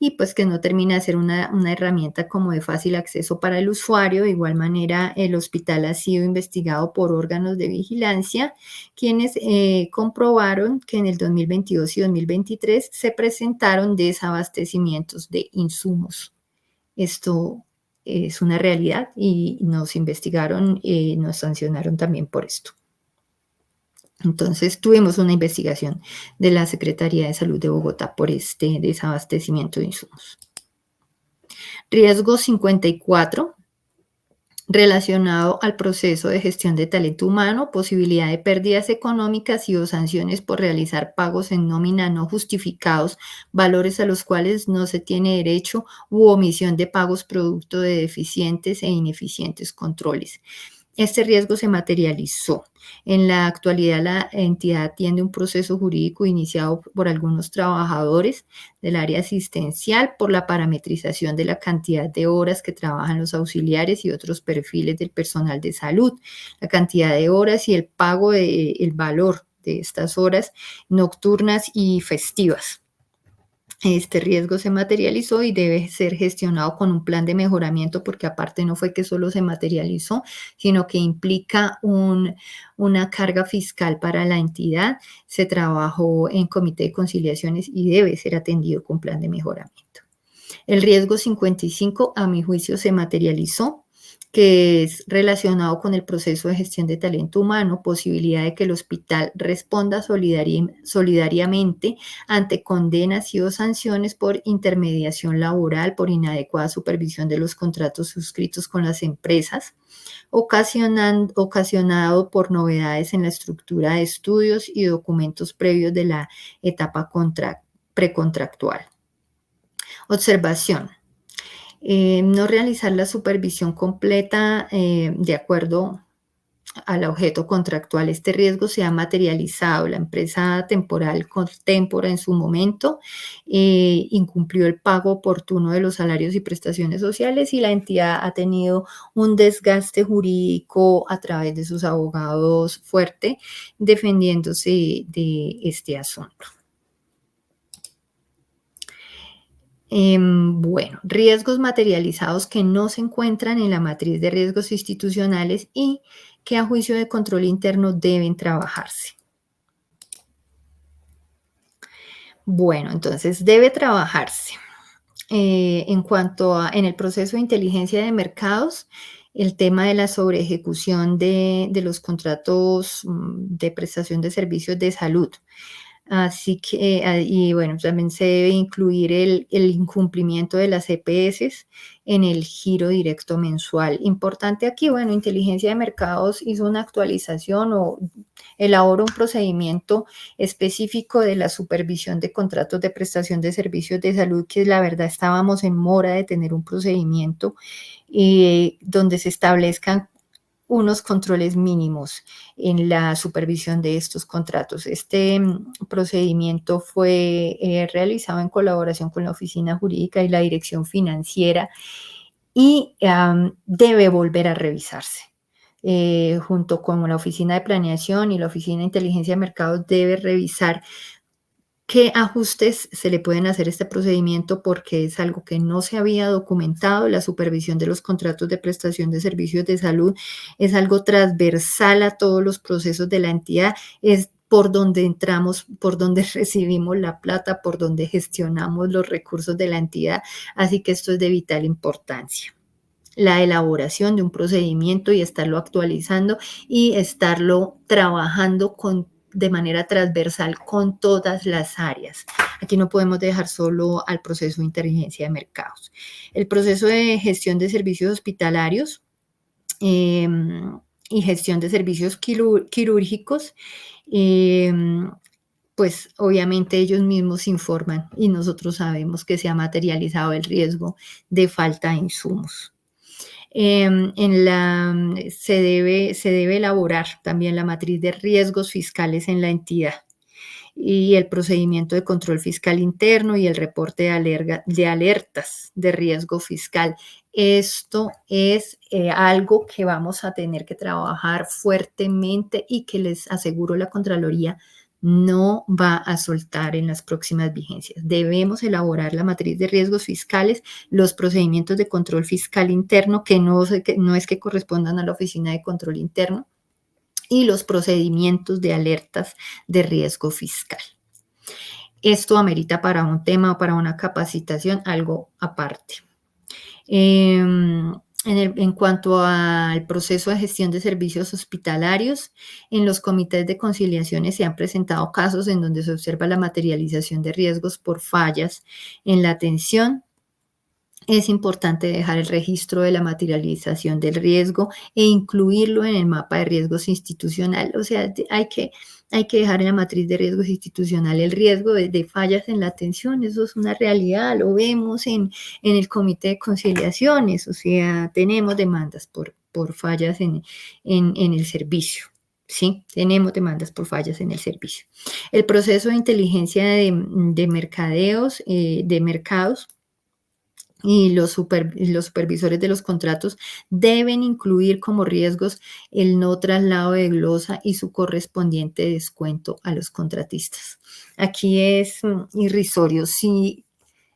y pues que no termina de ser una herramienta como de fácil acceso para el usuario. De igual manera, el hospital ha sido investigado por órganos de vigilancia, quienes comprobaron que en el 2022 y 2023 se presentaron desabastecimientos de insumos. Esto es una realidad y nos investigaron, nos sancionaron también por esto. Entonces tuvimos una investigación de la Secretaría de Salud de Bogotá por este desabastecimiento de insumos. Riesgo 54, relacionado al proceso de gestión de talento humano, posibilidad de pérdidas económicas y o sanciones por realizar pagos en nómina no justificados, valores a los cuales no se tiene derecho u omisión de pagos producto de deficientes e ineficientes controles. Este riesgo se materializó. En la actualidad, la entidad atiende un proceso jurídico iniciado por algunos trabajadores del área asistencial por la parametrización de la cantidad de horas que trabajan los auxiliares y otros perfiles del personal de salud, la cantidad de horas y el pago del valor de estas horas nocturnas y festivas. Este riesgo se materializó y debe ser gestionado con un plan de mejoramiento porque aparte no fue que solo se materializó, sino que implica una carga fiscal para la entidad. Se trabajó en comité de conciliaciones y debe ser atendido con plan de mejoramiento. El riesgo 55, a mi juicio, se materializó, que es relacionado con el proceso de gestión de talento humano, posibilidad de que el hospital responda solidariamente ante condenas y o sanciones por intermediación laboral, por inadecuada supervisión de los contratos suscritos con las empresas, ocasionado por novedades en la estructura de estudios y documentos previos de la etapa precontractual. Observación. No realizar la supervisión completa de acuerdo al objeto contractual. Este riesgo se ha materializado. La empresa temporal Contempora en su momento incumplió el pago oportuno de los salarios y prestaciones sociales y la entidad ha tenido un desgaste jurídico a través de sus abogados fuerte defendiéndose de este asunto. Bueno, riesgos materializados que no se encuentran en la matriz de riesgos institucionales y que a juicio de control interno deben trabajarse. Bueno, entonces debe trabajarse. En el proceso de inteligencia de mercados, el tema de la sobreejecución de los contratos de prestación de servicios de salud. Así que, y bueno, también se debe incluir el incumplimiento de las EPS en el giro directo mensual. Importante aquí, bueno, Inteligencia de Mercados hizo una actualización o elaboró un procedimiento específico de la supervisión de contratos de prestación de servicios de salud, que la verdad estábamos en mora de tener un procedimiento donde se establezcan unos controles mínimos en la supervisión de estos contratos. Este procedimiento fue realizado en colaboración con la Oficina Jurídica y la Dirección Financiera y debe volver a revisarse. Junto con la Oficina de Planeación y la Oficina de Inteligencia de Mercados debe revisar qué ajustes se le pueden hacer a este procedimiento porque es algo que no se había documentado. La supervisión de los contratos de prestación de servicios de salud es algo transversal a todos los procesos de la entidad, es por donde entramos, por donde recibimos la plata, por donde gestionamos los recursos de la entidad, así que esto es de vital importancia. La elaboración de un procedimiento y estarlo actualizando y estarlo trabajando de manera transversal con todas las áreas. Aquí no podemos dejar solo al proceso de inteligencia de mercados. El proceso de gestión de servicios hospitalarios eh, y gestión de servicios quirúrgicos, eh, pues obviamente ellos mismos informan y nosotros sabemos que se ha materializado el riesgo de falta de insumos. Se debe elaborar también la matriz de riesgos fiscales en la entidad y el procedimiento de control fiscal interno y el reporte de alertas de riesgo fiscal. Esto es algo que vamos a tener que trabajar fuertemente y que les aseguro la Contraloría no va a soltar en las próximas vigencias. Debemos elaborar la matriz de riesgos fiscales, los procedimientos de control fiscal interno, que no es que correspondan a la Oficina de Control Interno, y los procedimientos de alertas de riesgo fiscal. Esto amerita para un tema o para una capacitación algo aparte. En cuanto al proceso de gestión de servicios hospitalarios, en los comités de conciliaciones se han presentado casos en donde se observa la materialización de riesgos por fallas en la atención. Es importante dejar el registro de la materialización del riesgo e incluirlo en el mapa de riesgos institucional. O sea, hay que dejar en la matriz de riesgos institucional el riesgo de fallas en la atención. Eso es una realidad, lo vemos en el comité de conciliaciones. O sea, tenemos demandas por fallas en el servicio. Sí, tenemos demandas por fallas en el servicio. El proceso de inteligencia de mercados y los supervisores de los contratos deben incluir como riesgos el no traslado de glosa y su correspondiente descuento a los contratistas. Aquí es irrisorio. Si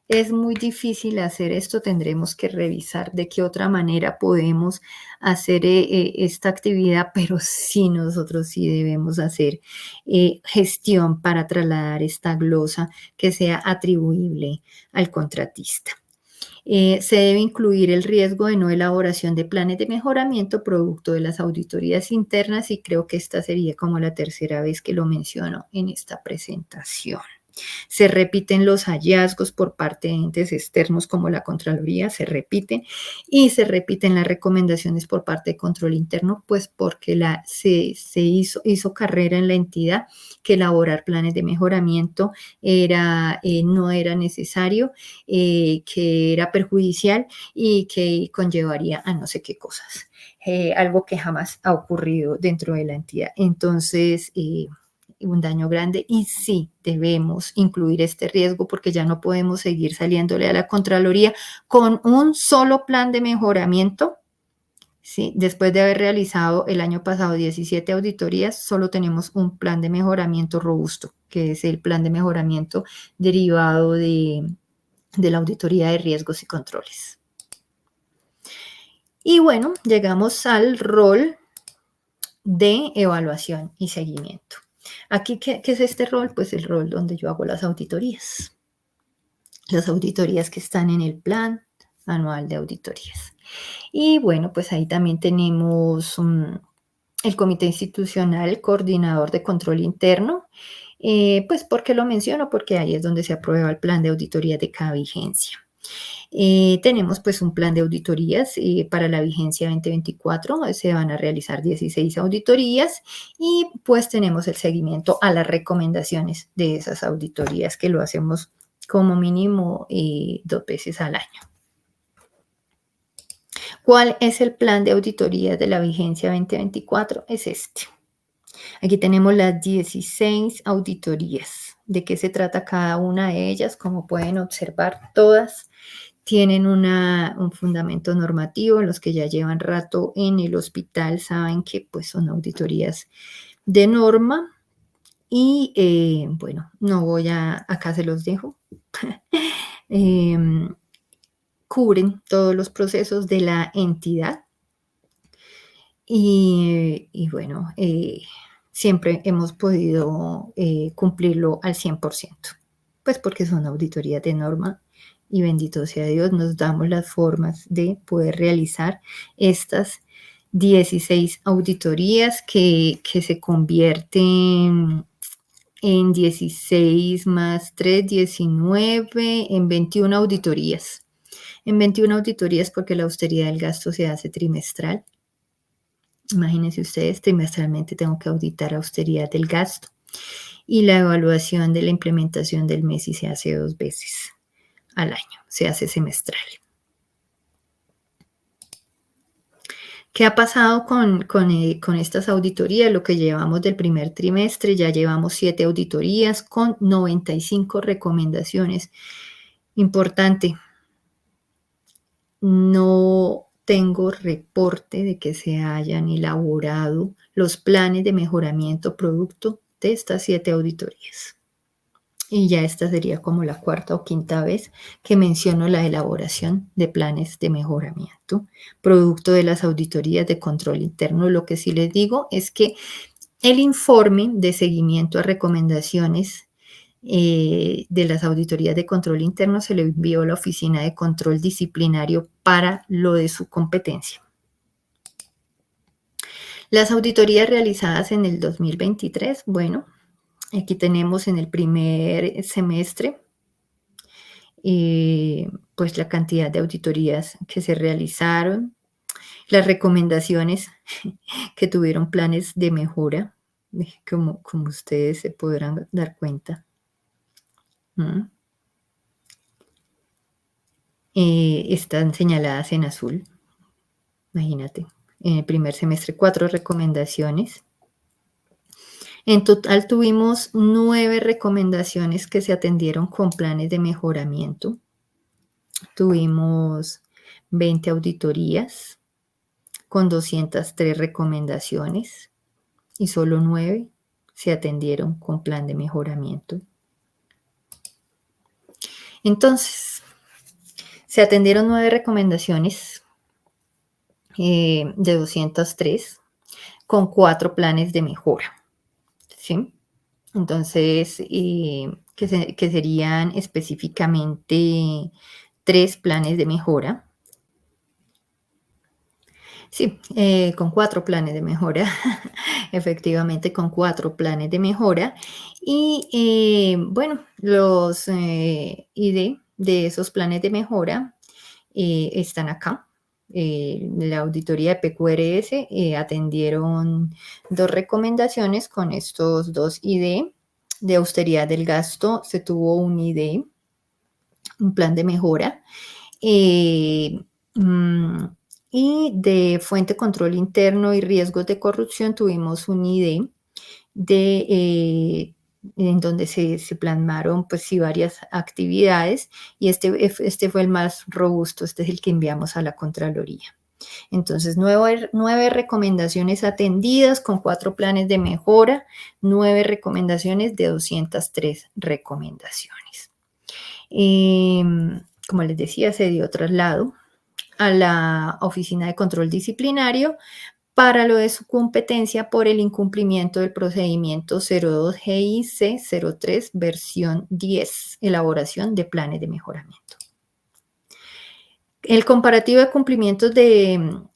es muy difícil hacer esto, tendremos que revisar de qué otra manera podemos hacer esta actividad, pero sí nosotros sí debemos hacer gestión para trasladar esta glosa que sea atribuible al contratista. Se debe incluir el riesgo de no elaboración de planes de mejoramiento producto de las auditorías internas y creo que esta sería como la tercera vez que lo menciono en esta presentación. Se repiten los hallazgos por parte de entes externos como la Contraloría, se repiten y se repiten las recomendaciones por parte de control interno, pues porque se hizo carrera en la entidad que elaborar planes de mejoramiento no era necesario, que era perjudicial y que conllevaría a no sé qué cosas. Algo que jamás ha ocurrido dentro de la entidad. Entonces, un daño grande y sí debemos incluir este riesgo porque ya no podemos seguir saliéndole a la Contraloría con un solo plan de mejoramiento. Sí, después de haber realizado el año pasado 17 auditorías, solo tenemos un plan de mejoramiento robusto, que es el plan de mejoramiento derivado de la auditoría de riesgos y controles. Y bueno, llegamos al rol de evaluación y seguimiento. Aquí, ¿qué es este rol? Pues el rol donde yo hago las auditorías. Las auditorías que están en el plan anual de auditorías. Y bueno, pues ahí también tenemos el comité institucional coordinador de control interno. Pues, ¿por qué lo menciono? Porque ahí es donde se aprueba el plan de auditoría de cada vigencia. Tenemos pues un plan de auditorías para la vigencia 2024, se van a realizar 16 auditorías y pues tenemos el seguimiento a las recomendaciones de esas auditorías que lo hacemos como mínimo 2 veces al año. ¿Cuál es el plan de auditorías de la vigencia 2024? Es este. Aquí tenemos las 16 auditorías. ¿De qué se trata cada una de ellas? Como pueden observar, todas tienen un fundamento normativo. Los que ya llevan rato en el hospital saben que pues, son auditorías de norma. Y bueno, no voy acá se los dejo. Cubren todos los procesos de la entidad. Y bueno, siempre hemos podido cumplirlo al 100%, pues porque son auditorías de norma y bendito sea Dios, nos damos las formas de poder realizar estas 16 auditorías que se convierten en 16 más 3, 19, en 21 auditorías. En 21 auditorías porque la austeridad del gasto se hace trimestral. Imagínense ustedes, trimestralmente tengo que auditar austeridad del gasto y la evaluación de la implementación del MESI se hace 2 veces al año, se hace semestral. ¿Qué ha pasado con estas auditorías? Lo que llevamos del primer trimestre, ya llevamos 7 auditorías con 95 recomendaciones. Importante, no tengo reporte de que se hayan elaborado los planes de mejoramiento producto de estas 7 auditorías. Y ya esta sería como la cuarta o quinta vez que menciono la elaboración de planes de mejoramiento, producto de las auditorías de control interno. Lo que sí les digo es que el informe de seguimiento a recomendaciones de las auditorías de control interno se le envió a la Oficina de Control Disciplinario para lo de su competencia. Las auditorías realizadas en el 2023, bueno, aquí tenemos en el primer semestre, pues la cantidad de auditorías que se realizaron, las recomendaciones que tuvieron planes de mejora, como ustedes se podrán dar cuenta. Están señaladas en azul. Imagínate, en el primer semestre 4 recomendaciones. En total tuvimos 9 recomendaciones que se atendieron con planes de mejoramiento. Tuvimos 20 auditorías con 203 recomendaciones y solo 9 se atendieron con plan de mejoramiento. Entonces, se atendieron 9 recomendaciones de 203 con 4 planes de mejora. ¿Sí? Entonces, que serían específicamente 3 planes de mejora. Sí, con 4 planes de mejora, efectivamente, con 4 planes de mejora. Y, bueno, los, ID de esos planes de mejora, están acá. La auditoría de PQRS, atendieron 2 recomendaciones con estos 2 ID. De austeridad del gasto se tuvo un ID, un plan de mejora. Eh, mm, y de fuente, control interno y riesgos de corrupción tuvimos un ID en donde se plasmaron, pues sí, varias actividades, y este fue el más robusto, este es el que enviamos a la Contraloría. Entonces, 9 recomendaciones atendidas con 4 planes de mejora, 9 recomendaciones de 203 recomendaciones. Como les decía, se dio traslado a la Oficina de Control Disciplinario para lo de su competencia por el incumplimiento del procedimiento 02 GIC 03 versión 10, elaboración de planes de mejoramiento. El comparativo de cumplimientos del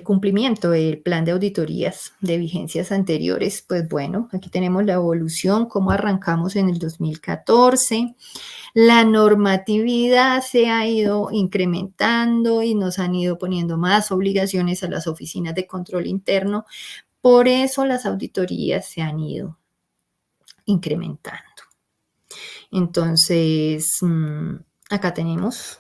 cumplimiento del plan de auditorías de vigencias anteriores, pues bueno, aquí tenemos la evolución, cómo arrancamos en el 2014. La normatividad se ha ido incrementando y nos han ido poniendo más obligaciones a las oficinas de control interno. Por eso las auditorías se han ido incrementando. Entonces, acá tenemos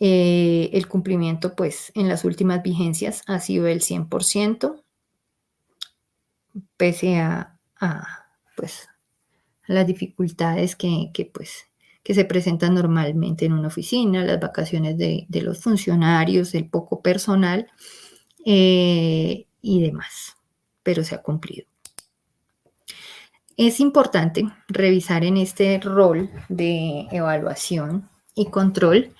el cumplimiento, pues en las últimas vigencias ha sido el 100%, pese pues, las dificultades pues, que se presentan normalmente en una oficina, las vacaciones de los funcionarios, el poco personal, y demás, pero se ha cumplido. Es importante revisar en este rol de evaluación y control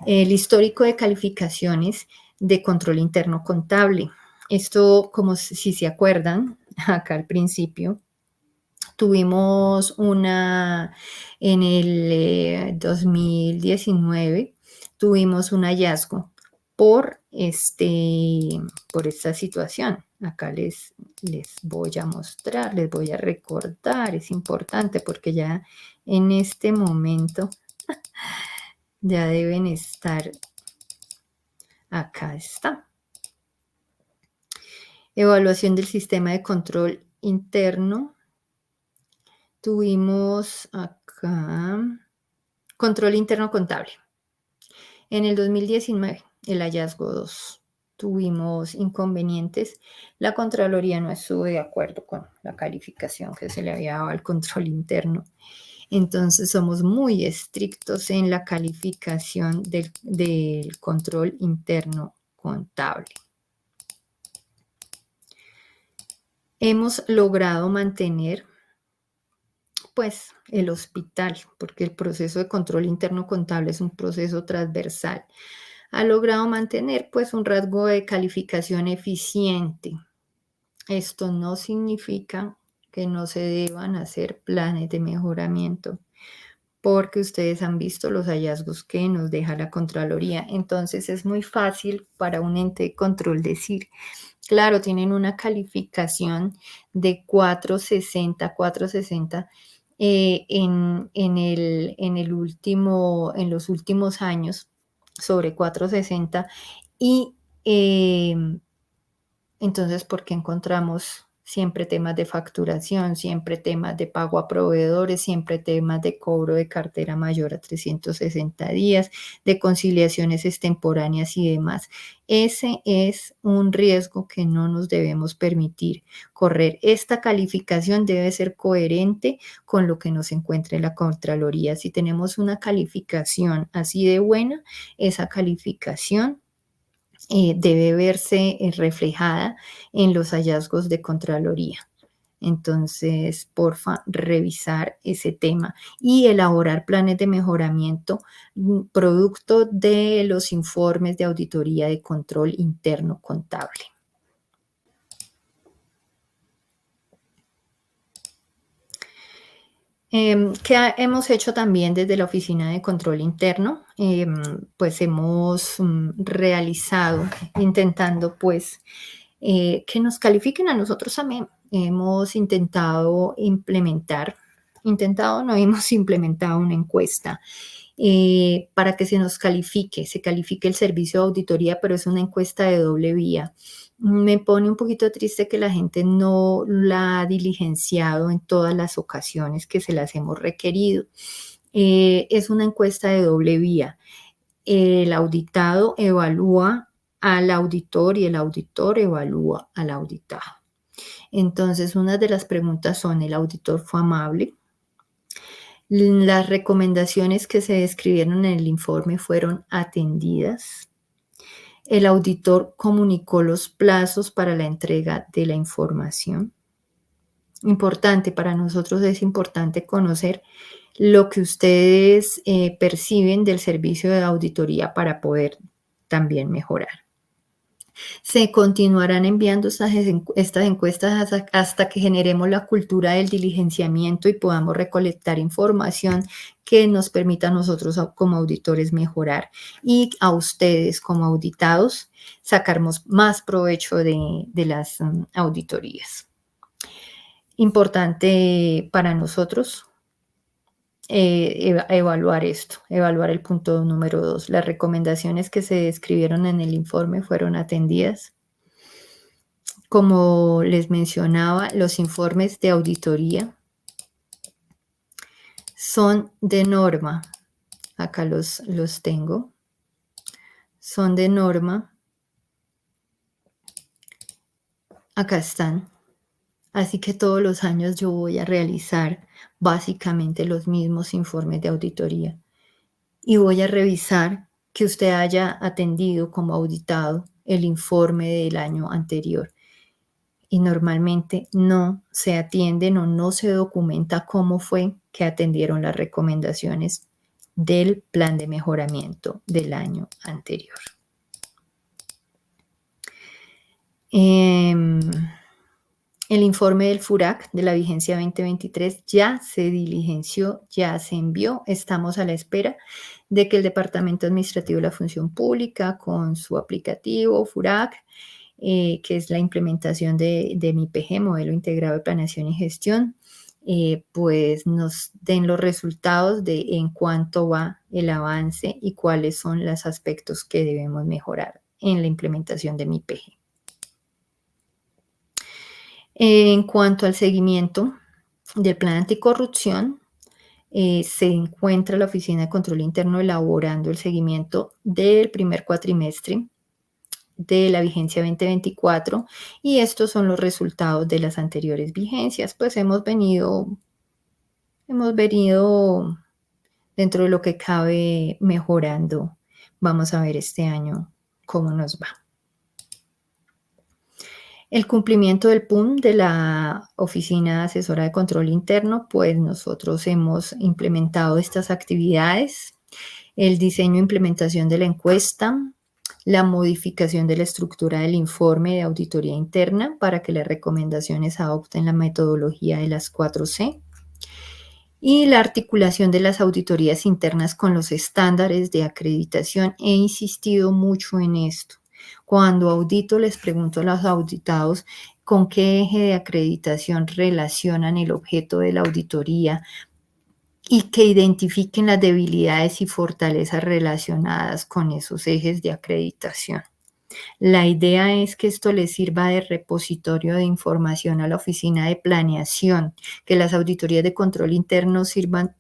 el histórico de calificaciones de control interno contable. Esto, como si se acuerdan, acá al principio, tuvimos en el 2019, tuvimos un hallazgo por, por esta situación. Acá les voy a mostrar, les voy a recordar, es importante porque ya en este momento ya deben estar, acá está. Evaluación del sistema de control interno. Tuvimos acá control interno contable. En el 2019, el hallazgo 2. Tuvimos inconvenientes. La Contraloría no estuvo de acuerdo con la calificación que se le había dado al control interno. Entonces somos muy estrictos en la calificación del control interno contable. Hemos logrado mantener pues el hospital, porque el proceso de control interno contable es un proceso transversal, ha logrado mantener pues un rasgo de calificación eficiente. Esto no significa que no se deban hacer planes de mejoramiento, porque ustedes han visto los hallazgos que nos deja la Contraloría. Entonces es muy fácil para un ente de control decir, claro, tienen una calificación de 460, en los últimos años, sobre 460, y entonces, ¿por qué encontramos siempre temas de facturación, siempre temas de pago a proveedores, siempre temas de cobro de cartera mayor a 360 días, de conciliaciones extemporáneas y demás? Ese es un riesgo que no nos debemos permitir correr. Esta calificación debe ser coherente con lo que nos encuentra en la Contraloría. Si tenemos una calificación así de buena, esa calificación debe verse reflejada en los hallazgos de Contraloría. Entonces, porfa, revisar ese tema y elaborar planes de mejoramiento producto de los informes de auditoría de control interno contable. Hemos hecho también desde la Oficina de Control Interno? Pues hemos realizado, intentando pues que nos califiquen a nosotros también. Hemos intentado, no hemos implementado una encuesta para que se califique el servicio de auditoría, pero es una encuesta de doble vía. Me pone un poquito triste que la gente no la ha diligenciado en todas las ocasiones que se las hemos requerido. Es una encuesta de doble vía. El auditado evalúa al auditor y el auditor evalúa al auditado. Entonces, una de las preguntas son, ¿el auditor fue amable? ¿Las recomendaciones que se describieron en el informe fueron atendidas? ¿El auditor comunicó los plazos para la entrega de la información? Importante, para nosotros es importante conocer lo que ustedes perciben del servicio de auditoría para poder también mejorar. Se continuarán enviando estas encuestas hasta que generemos la cultura del diligenciamiento y podamos recolectar información que nos permita a nosotros como auditores mejorar y a ustedes como auditados sacarnos más provecho de las auditorías. Importante para nosotros evaluar el punto número 2. Las recomendaciones que se describieron en el informe fueron atendidas. Como les mencionaba, los informes de auditoría son de norma. Acá los tengo. Son de norma. Acá están. Así que todos los años yo voy a realizar básicamente los mismos informes de auditoría y voy a revisar que usted haya atendido como auditado el informe del año anterior. Y normalmente no se atienden o no se documenta cómo fue que atendieron las recomendaciones del plan de mejoramiento del año anterior. El informe del FURAC de la vigencia 2023 ya se diligenció, ya se envió. Estamos a la espera de que el Departamento Administrativo de la Función Pública, con su aplicativo FURAC, que es la implementación de mi PG, Modelo Integrado de Planeación y Gestión, pues nos den los resultados de en cuánto va el avance y cuáles son los aspectos que debemos mejorar en la implementación de mi PG. En cuanto al seguimiento del plan anticorrupción, se encuentra la Oficina de Control Interno elaborando el seguimiento del primer cuatrimestre de la vigencia 2024 y estos son los resultados de las anteriores vigencias. Pues hemos venido dentro de lo que cabe mejorando. Vamos a ver este año cómo nos va. El cumplimiento del PUM de la Oficina Asesora de Control Interno, pues nosotros hemos implementado estas actividades, el diseño e implementación de la encuesta, la modificación de la estructura del informe de auditoría interna para que las recomendaciones adopten la metodología de las 4C y la articulación de las auditorías internas con los estándares de acreditación. He insistido mucho en esto. Cuando audito, les pregunto a los auditados con qué eje de acreditación relacionan el objeto de la auditoría y que identifiquen las debilidades y fortalezas relacionadas con esos ejes de acreditación. La idea es que esto les sirva de repositorio de información a la oficina de planeación, que las auditorías de control interno sirvan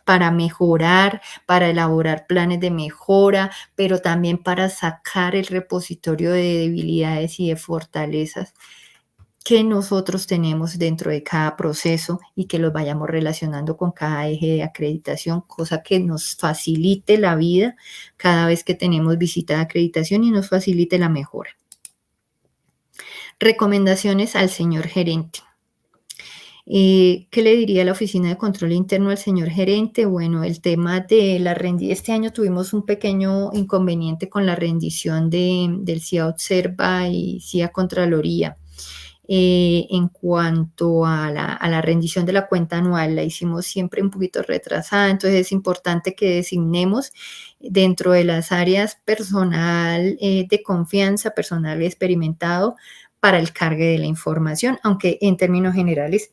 para mejorar, para elaborar planes de mejora, pero también para sacar el repositorio de debilidades y de fortalezas que nosotros tenemos dentro de cada proceso y que los vayamos relacionando con cada eje de acreditación, cosa que nos facilite la vida cada vez que tenemos visita de acreditación y nos facilite la mejora. Recomendaciones al señor gerente. ¿Qué le diría la Oficina de Control Interno al señor gerente? Bueno, el tema de la rendición. Este año tuvimos un pequeño inconveniente con la rendición del CIA Observa y CIA Contraloría. En cuanto a la rendición de la cuenta anual, la hicimos siempre un poquito retrasada, entonces es importante que designemos dentro de las áreas personal de confianza, personal experimentado, para el cargue de la información, aunque en términos generales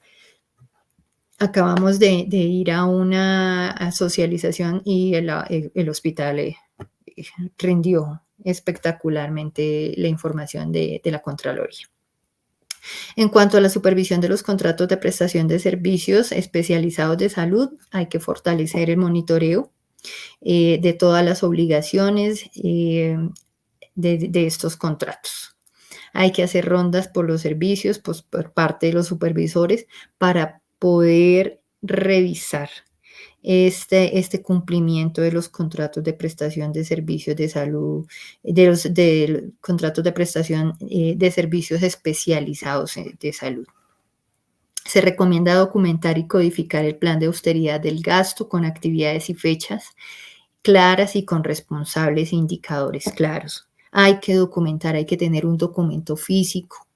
acabamos de ir a una socialización y el hospital rindió espectacularmente la información de la Contraloría. En cuanto a la supervisión de los contratos de prestación de servicios especializados de salud, hay que fortalecer el monitoreo de todas las obligaciones de estos contratos. Hay que hacer rondas por los servicios, pues, por parte de los supervisores para poder revisar este cumplimiento de los contratos de prestación de servicios de salud, de contratos de prestación de servicios especializados de salud. Se recomienda documentar y codificar el plan de austeridad del gasto con actividades y fechas claras y con responsables e indicadores claros. Hay que documentar, hay que tener un documento físico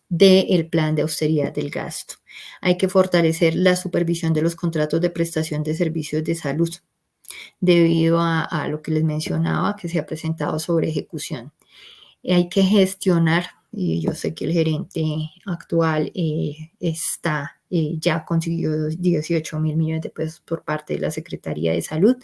del plan de austeridad del gasto. Hay que fortalecer la supervisión de los contratos de prestación de servicios de salud, debido a lo que les mencionaba que se ha presentado sobre ejecución. Hay que gestionar, y yo sé que el gerente actual ya consiguió 18 mil millones de pesos por parte de la Secretaría de Salud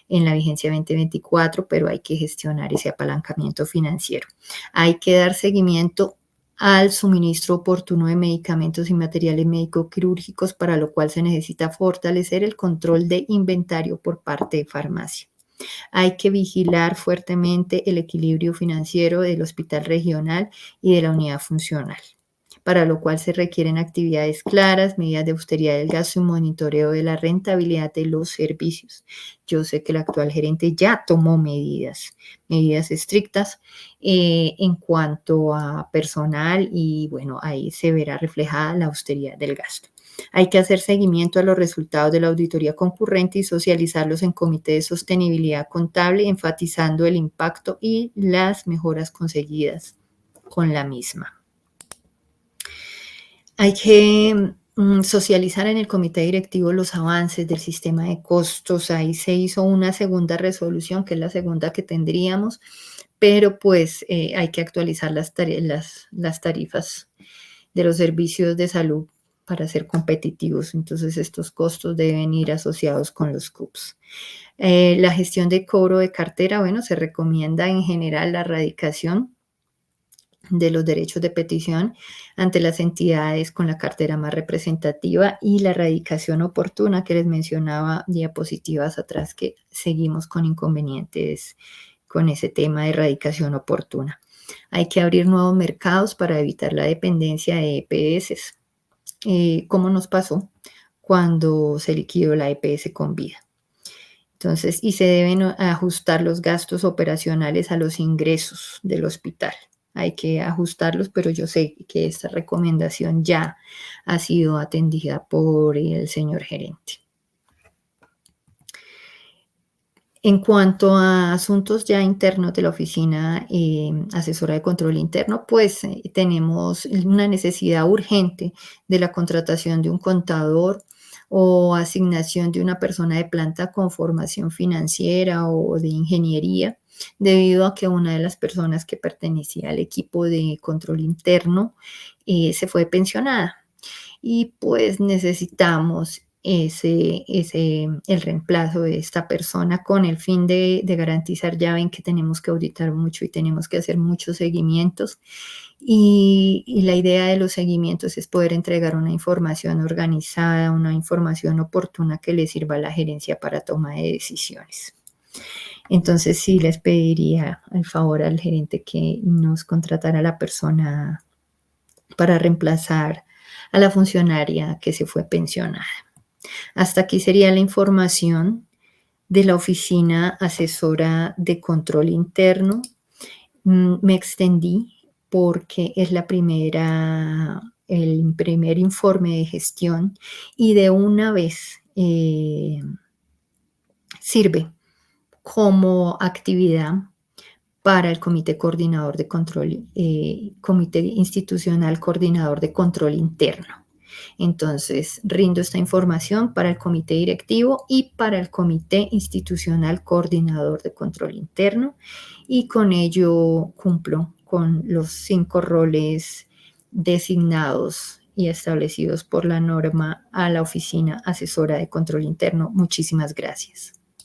en la vigencia 2024, pero hay que gestionar ese apalancamiento financiero. Hay que dar seguimiento al suministro oportuno de medicamentos y materiales médico-quirúrgicos, para lo cual se necesita fortalecer el control de inventario por parte de farmacia. Hay que vigilar fuertemente el equilibrio financiero del hospital regional y de la unidad funcional, para lo cual se requieren actividades claras, medidas de austeridad del gasto y monitoreo de la rentabilidad de los servicios. Yo sé que el actual gerente ya tomó medidas estrictas en cuanto a personal, y bueno, ahí se verá reflejada la austeridad del gasto. Hay que hacer seguimiento a los resultados de la auditoría concurrente y socializarlos en comité de sostenibilidad contable, enfatizando el impacto y las mejoras conseguidas con la misma. Hay que socializar en el comité directivo los avances del sistema de costos. Ahí se hizo una segunda resolución, que es la segunda que tendríamos, pero pues hay que actualizar las tarifas de los servicios de salud para ser competitivos. Entonces, estos costos deben ir asociados con los CUPS. La gestión de cobro de cartera, bueno, se recomienda en general la erradicación de los derechos de petición ante las entidades con la cartera más representativa, y la erradicación oportuna, que les mencionaba diapositivas atrás, que seguimos con inconvenientes con ese tema de erradicación oportuna. Hay que abrir nuevos mercados para evitar la dependencia de EPS, como nos pasó cuando se liquidó la EPS con vida. Entonces, y se deben ajustar los gastos operacionales a los ingresos del hospital. Hay que ajustarlos, pero yo sé que esta recomendación ya ha sido atendida por el señor gerente. En cuanto a asuntos ya internos de la oficina asesora de control interno, pues tenemos una necesidad urgente de la contratación de un contador o asignación de una persona de planta con formación financiera o de ingeniería, debido a que una de las personas que pertenecía al equipo de control interno se fue pensionada, y pues necesitamos el reemplazo de esta persona, con el fin de garantizar. Ya ven que tenemos que auditar mucho y tenemos que hacer muchos seguimientos, y la idea de los seguimientos es poder entregar una información organizada, una información oportuna que le sirva a la gerencia para toma de decisiones. Entonces sí les pediría el favor al gerente que nos contratara a la persona para reemplazar a la funcionaria que se fue pensionada. Hasta aquí sería la información de la Oficina Asesora de Control Interno. Me extendí porque es el primer informe de gestión, y de una vez sirve como actividad para el Comité Coordinador de Control, Comité Institucional Coordinador de Control Interno. Entonces, rindo esta información para el comité directivo y para el Comité Institucional Coordinador de Control Interno, y con ello cumplo con los 5 roles designados y establecidos por la norma a la Oficina Asesora de Control Interno. Muchísimas gracias.